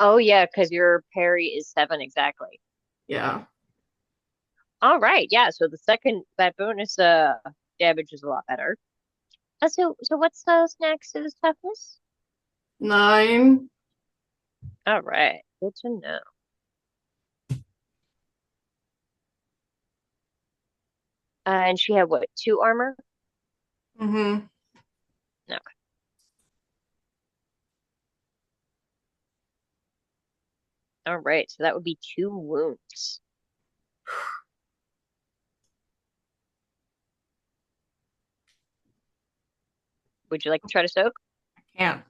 Oh yeah, because your parry is 7 exactly. Yeah. All right, yeah. So the second that bonus damage is a lot better. So what's Snax's toughness? 9. All right, good to know. And she had what, 2 armor? Mm-hmm. Okay. All right, so that would be 2 wounds. Would you like to try to soak? Can't.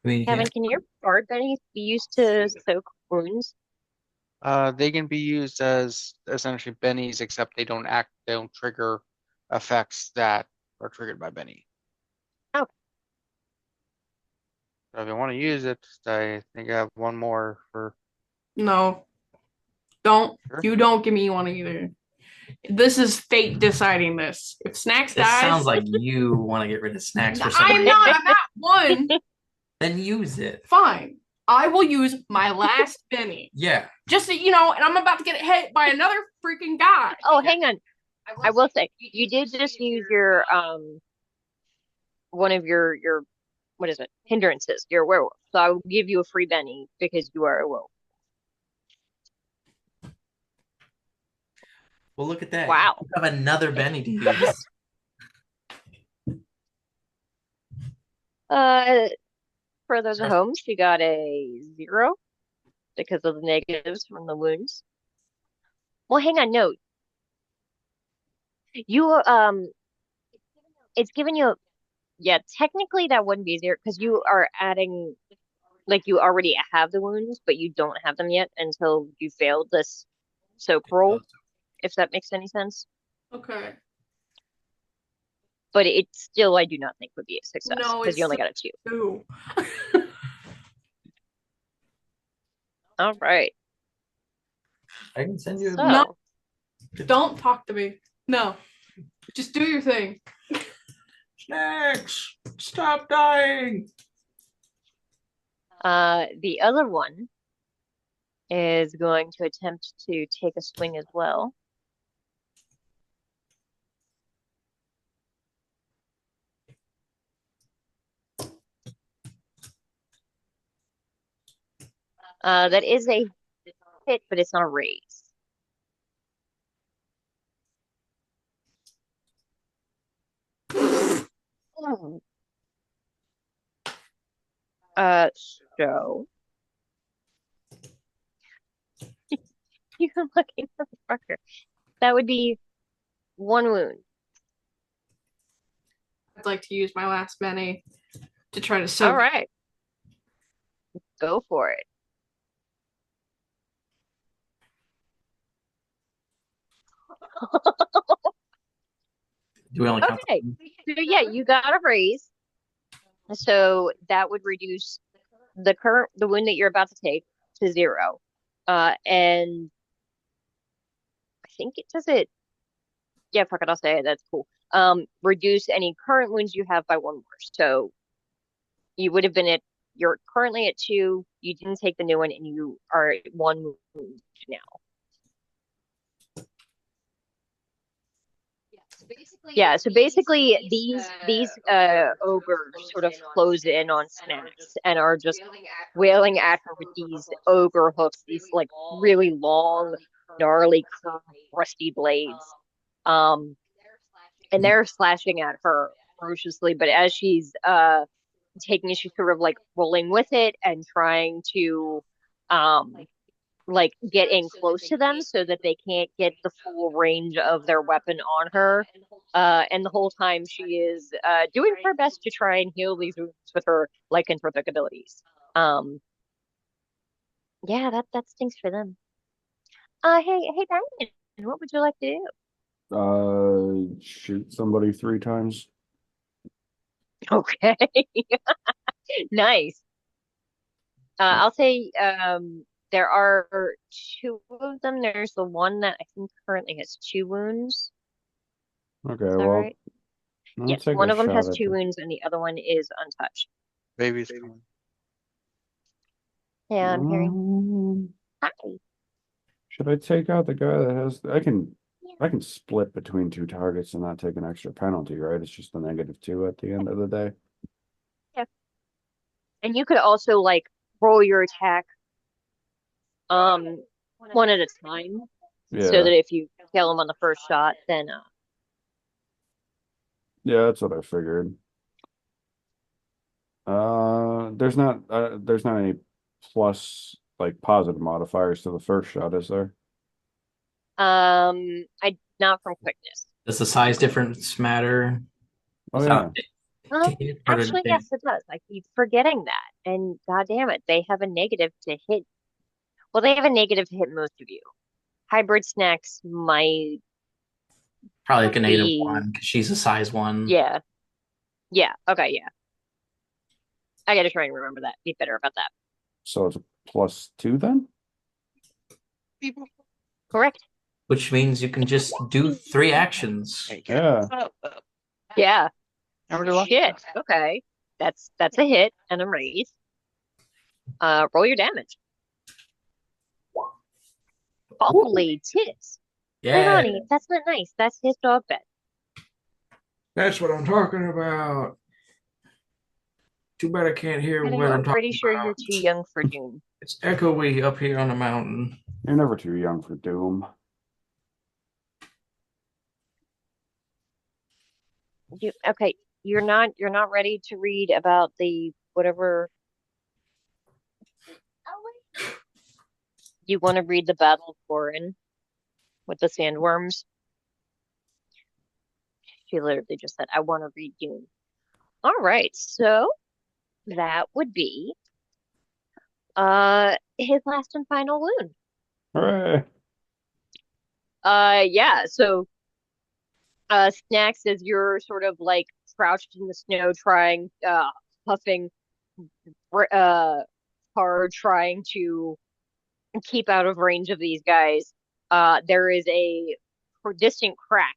I mean, you Kevin, can't. can your bard bennies be used to soak wounds? They can be used as essentially bennies, except they don't trigger effects that are triggered by Benny. Oh, So if you want to use it, I think I have one more for No. Don't. sure. You don't give me one either. This is fate deciding this. If Snax This dies, sounds like you want to get rid of Snax for some I'm reason. not. I'm at 1. Then use it. Fine. I will use my last Benny. Yeah. Just so you know, and I'm about to get hit by another freaking guy. oh, hang on. I will say you did just use your one of your what is it? Hindrances. You're a werewolf. So I will give you a free Benny because you are a werewolf. Well, look at that. Wow. You have another Benny to use. For those at home, she got a 0 because of the negatives from the wounds. Well, hang on, no. You it's given you yeah, technically that wouldn't be 0 because you are adding like you already have the wounds, but you don't have them yet until you failed this soak roll, if that makes any sense. Okay. But it still I do not think would be a success No, because it's you only got a 2. 2. All right. I can send you a So No. Don't talk to me. No. Just do your thing. Snax. Stop dying. the other one is going to attempt to take a swing as well. That is a hit, but it's not a raise. So you lucky motherfucker. That would be 1 wound. I'd like to use my last Benny to try to All soak. right. Go for it. Do we only count Okay. So yeah, you got a raise. So that would reduce the wound that you're about to take to 0. And I think it does it. Yeah, fuck it, I'll say it. That's cool. Reduce any current wounds you have by 1 more. So you would have been at you're currently at 2. You didn't take the new one, and you are at 1 wound now. Yeah, so basically these ogres sort of close in on Snax and are just wailing at her with these ogre hooks, these like really long, gnarly, curved, rusty blades. And they're slashing at her ferociously, but as she's she's sort of like rolling with it and trying to um like get in close to them so that they can't get the full range of their weapon on her. And the whole time she is doing her best to try and heal these wounds with her lycanthropic abilities. Yeah, that stinks for them. Hey, Diamond, what would you like to do? Shoot somebody 3 times. Okay, nice. I'll say there are 2 of them. There's the one that I think currently has 2 wounds. Okay, Is that well, right? I'll Yes, take one a of them has shot at 2 the. wounds and the other one is untouched. Baby's coming. Yeah, I'm hearing. Hi. Should I take out the guy that has? I can split between 2 targets and not take an extra penalty, right? It's just a -2 at the end of the day. Yeah. And you could also like roll your attack one at a time so Yeah, that if you kill him on the first shot, then yeah, that's what I figured. There's not any plus like positive modifiers to the first shot, is there? I not from quickness. Does the size difference matter? Oh It's yeah. not to hit or to Actually, hit. yes, it does. I keep forgetting that. And god damn it, they have a negative to hit. Well, they have a negative to hit most of you. Hybrid Snacks might Probably like a be -1 because she's a size 1. yeah. Yeah. Okay, yeah. I gotta try and remember that. Be better about that. So it's a +2 then? People. Correct. Which means you can just do 3 actions. Hey, Yeah. Yeah. Remember the Shit. Okay. That's a hit and a raise. Roll your damage. Holy tits. Hey, Yeah, honey, that's not nice. That's his dog bed. that's what I'm talking about. Too bad I can't hear Honey, what I'm I'm pretty talking sure about. you're too young for Doom. It's echoey up here on the mountain. You're never too young for Doom. Okay, you're not ready to read about the whatever you want to read the Battle of Corin with the sandworms. She literally just said, I want to read Doom. All right, so that would be his last and final wound. Hooray. Yeah, so Snax, as you're sort of like crouched in the snow trying puffing hard trying to keep out of range of these guys, there is a distant crack,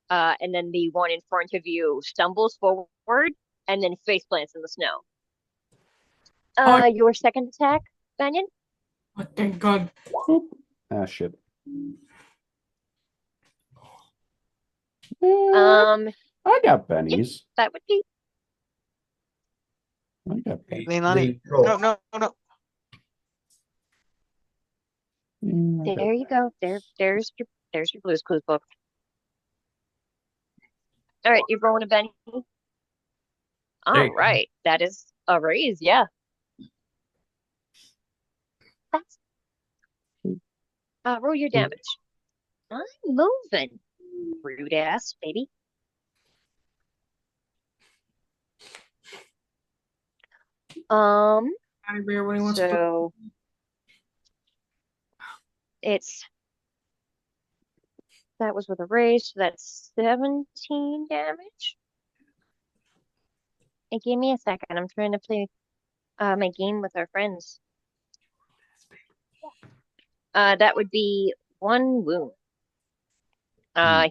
and then the one in front of you stumbles forward and then face plants in the snow. Your second attack, Banyen? Oh, thank God. Oop. Ah, shit. I got bennies. That would be I got bennies. Leilani. No, no, no. there. You go. There's your Blue's Clues book. All right, you're rolling a Benny. There All you go. right, that is a raise. Yeah. That's roll your damage. I'm moving. Rude ass, baby. Everybody wants to. So it's That was with a raise, so that's 17 damage. And give me a second. I'm trying to play my game with our friends. That would be one wound.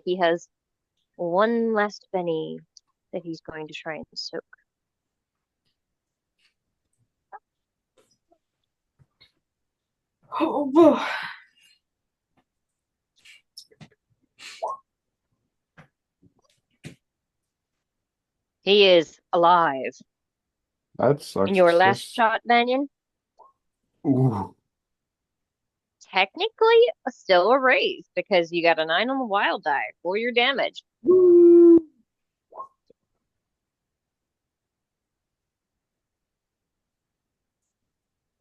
He has one last penny that he's going to try and soak. Oh, boy. He is alive. That sucks. In your last Just- shot, Banyen, Ooh. technically still a raise because you got a 9 on the wild die for your damage.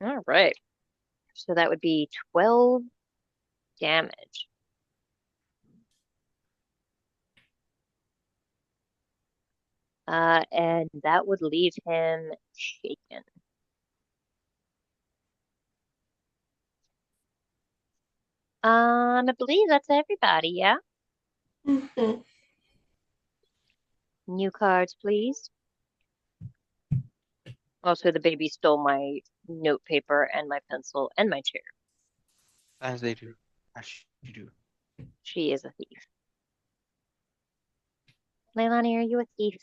All right. So that would be 12 damage. And that would leave him shaken. I believe that's everybody, yeah? Mhm. New cards, please. Also, the baby stole my note paper and my pencil and my chair. As they do. As you do. She is a thief. Leilani, are you a thief?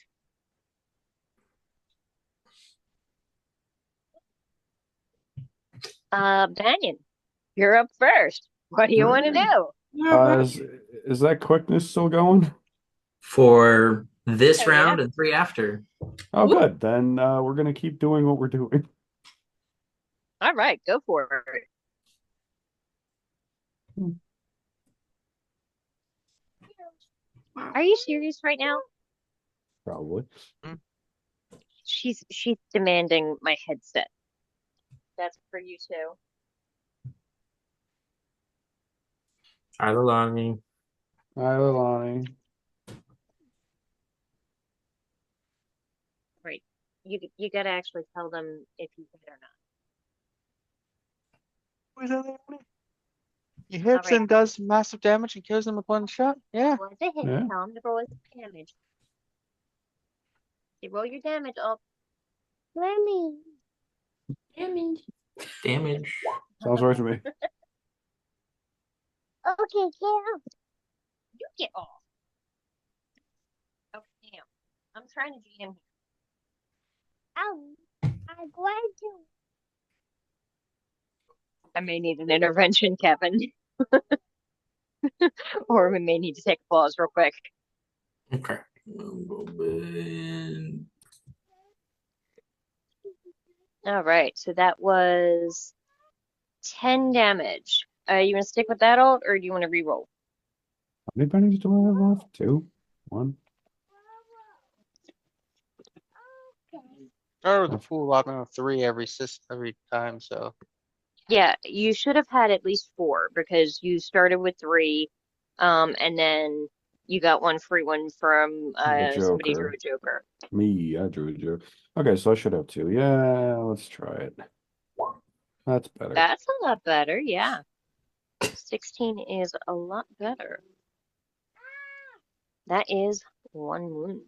Banyan, you're up first. What do you want to do? Is that quickness still going? For this Oh, yeah. round and 3 after. Oh, Whoop. good. Then we're gonna keep doing what we're doing. All right, go for it. Are you serious right now? Probably. She's demanding my headset. That's for you too. Hi, Lilani. Hi, Lilani. Right. You gotta actually tell them if you hit or not. Who's that, Leilani? He hits Alright. and does massive damage and kills them with one shot? Yeah. Well, it's a hit. Yeah. Tell him to roll his damage. You roll your damage up. Let me. Damage. Damage. Sounds right to me. Okay, Cam. You get off. Okay, Cam. I'm trying to GM here. I'm going to. I may need an intervention, Kevin. Or we may need to take a pause real quick. Okay. All right, so that was 10 damage. You want to stick with that ult, or do you want to reroll? How many pennies do I have left? 2? 1? Started with a full allotment of 3 every time, so Yeah, you should have had at least 4 because you started with 3, and then you got one free one from The somebody drew Joker. a Joker. Me, I drew a joke. Okay, so I should have 2. Yeah, let's try it. That's better. That's a lot better, yeah. 16 is a lot better. That is 1 wound.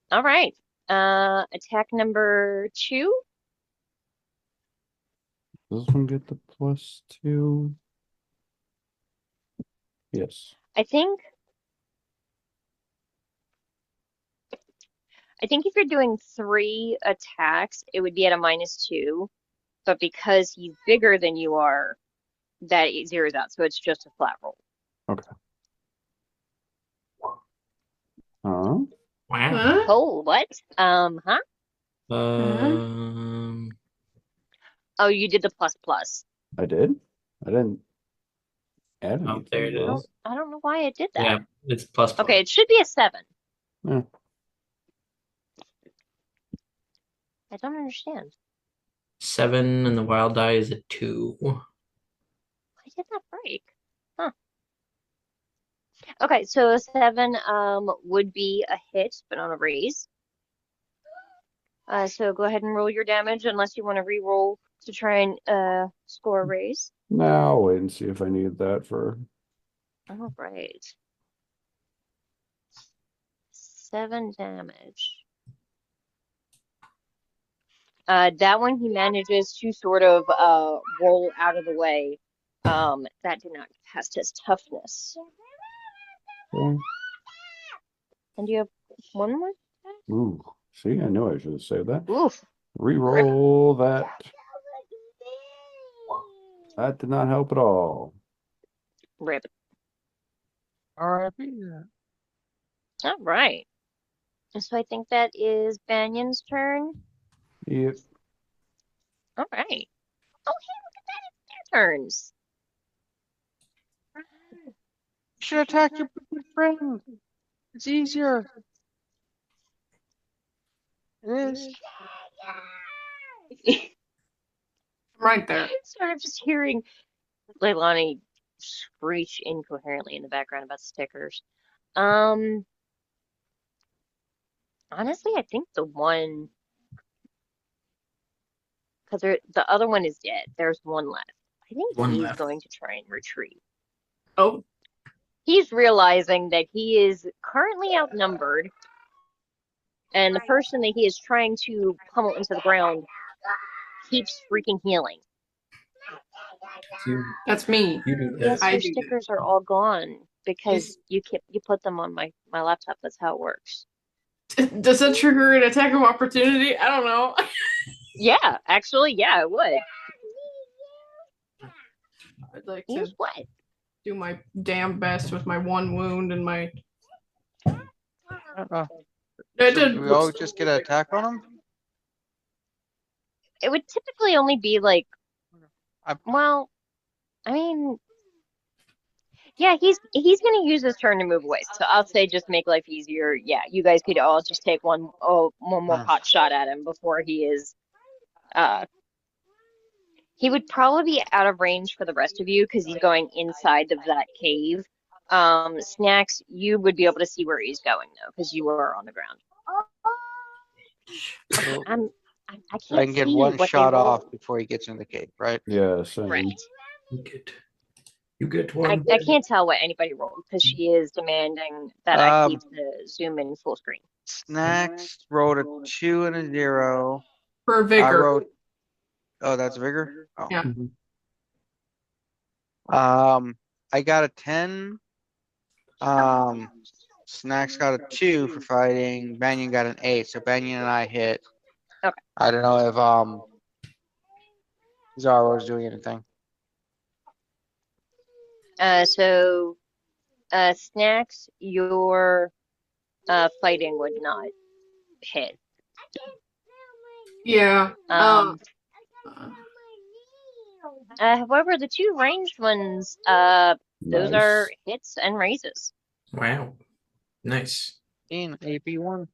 All right. Attack number 2. Does this one get the +2? Yes. I think if you're doing 3 attacks, it would be at a -2. But because he's bigger than you are, that it zeroes out. So it's just a flat roll. Okay. Huh? Wow. Huh? Oh, what? Huh? Oh, you did the ++. I did? I didn't add Oh, there it anything, though. is. I don't know why it did that. Yeah, it's ++. Okay, it should be a 7. Yeah. I don't understand. 7 and the wild die is a 2. Why did that break? Huh. Okay, so a 7 would be a hit, but on a raise. So go ahead and roll your damage unless you want to re-roll to try and score a raise. Now I'll wait and see if I need that for. All right. 7 damage. That one he manages to sort of roll out of the way. That did not test his toughness. Okay. And you have one more? Ooh, see, I knew I should have saved that. Oof. Reroll that. That did not help at all. Rip. R.I.P. All right. So I think that is Banyan's turn. Yep. All right. Oh, hey, look at that. It's their turns. You should attack your good friend. It's easier. It is. Right there. Sort of just hearing Leilani screech incoherently in the background about stickers. Honestly, I think the one, because the other one is dead. There's one left. I think One he's left. going to try and retreat. Oh, He's realizing that he is currently outnumbered, and the person that he is trying to pummel into the ground keeps freaking healing. that's me. You do Yes, that. I your do that. stickers are all gone because you put them on my laptop. That's how it works. Does that trigger an attack of opportunity? I don't know. Yeah, actually, yeah, it would. I'd like to Use what? do my damn best with my one wound and my. Uh-uh. That So did do we all just get an attack on him? It would typically only be like, I- well, I mean, yeah, he's gonna use his turn to move away. So I'll say just make life easier. Yeah, you guys could all just take one more pot shot at him before he is. He would probably be out of range for the rest of you because he's going inside of that cave. Snax, you would be able to see where he's going though because you are on the ground. So I I can't can get see one what they shot roll. off before he gets in the cave, right? Yeah, same. Right. You get I one. can't tell what anybody rolled because she is demanding that I keep the zoom in full screen. Snax rolled a 2 and a 0. for I vigor. wrote. Oh, that's vigor. Oh. Yeah. I got a 10. Snax got a 2 for fighting. Banyan got an 8. So Banyan and I hit. Okay. I don't know if Zaro is doing anything. Snax, your fighting would not hit. Yeah. However, the 2 ranged ones, those Nice. are hits and raises. Wow. Nice. In AP1.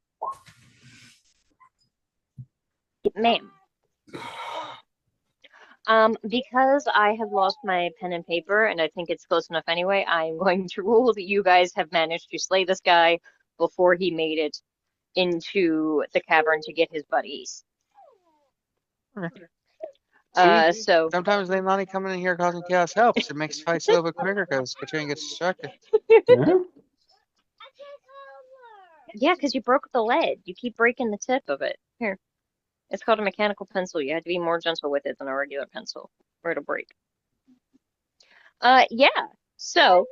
Ma'am. Because I have lost my pen and paper, and I think it's close enough anyway, I'm going to rule that you guys have managed to slay this guy before he made it into the cavern to get his buddies. So sometimes Leilani coming in here causing chaos helps. It makes fights a little bit quicker because Katrina gets distracted. Yeah. yeah, because you broke the lead. You keep breaking the tip of it. Here. It's called a mechanical pencil. You had to be more gentle with it than a regular pencil, or it'll break. Yeah. So,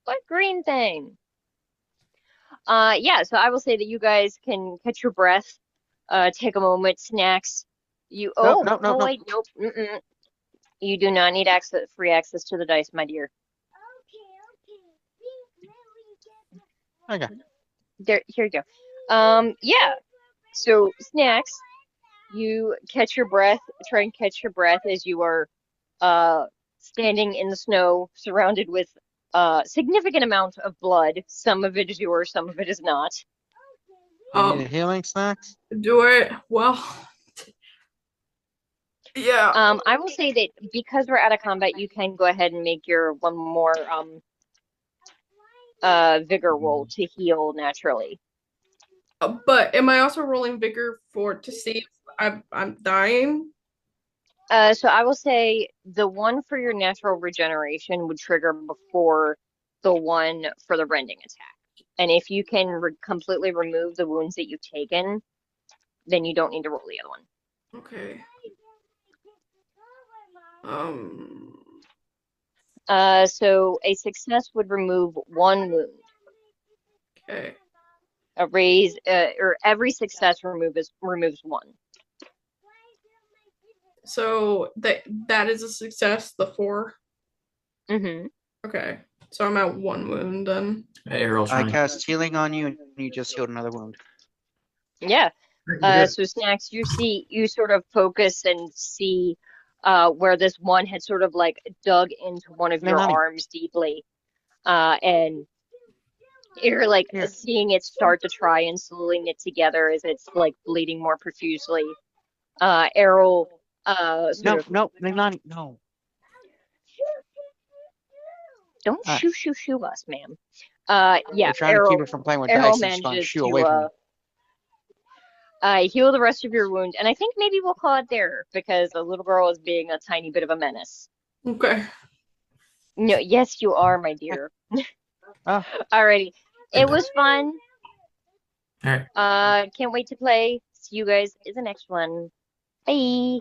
what green thing? Yeah. So I will say that you guys can catch your breath, take a moment, Snax. You. Oh, Nope. wait, nope. Mm-mm. You do not need free access to the dice, my dear. Okay. Here you go. Yeah. So, Snax, you catch your breath, try and catch your breath as you are standing in the snow, surrounded with significant amount of blood. Some of it is yours, some of it is not. You need a healing, Snax? Do it. Well. Yeah. I will say that because we're out of combat, you can go ahead and make your one more vigor roll to heal naturally. But am I also rolling vigor to see if I'm dying? So I will say the one for your natural regeneration would trigger before the one for the rending attack. And if you can completely remove the wounds that you've taken, then you don't need to roll the other one. Okay. So a success would remove one wound. Okay. A raise, or every success removes one. So that is a success, the 4. Mm-hmm. Okay. So I'm at 1 wound then. Aarrol's I running. cast healing on you, and you just healed another wound. Yeah. So Snax, you sort of focus and see where this one had sort of like dug into one of your Leilani, arms deeply. And you're like here. seeing it start to try and slowly knit together as it's like bleeding more profusely. Aarrol No, no, Leilani, no. don't Ah. shoo us, ma'am. Yeah, We're trying to keep her from playing with Aarrol dice, and she's gone manages shoo away from me. to heal the rest of your wound, and I think maybe we'll call it there because the little girl is being a tiny bit of a menace. Okay. No, yes, you are, my dear. Ah. Alrighty, it was fun. All right. Can't wait to play. See you guys in the next one. Bye.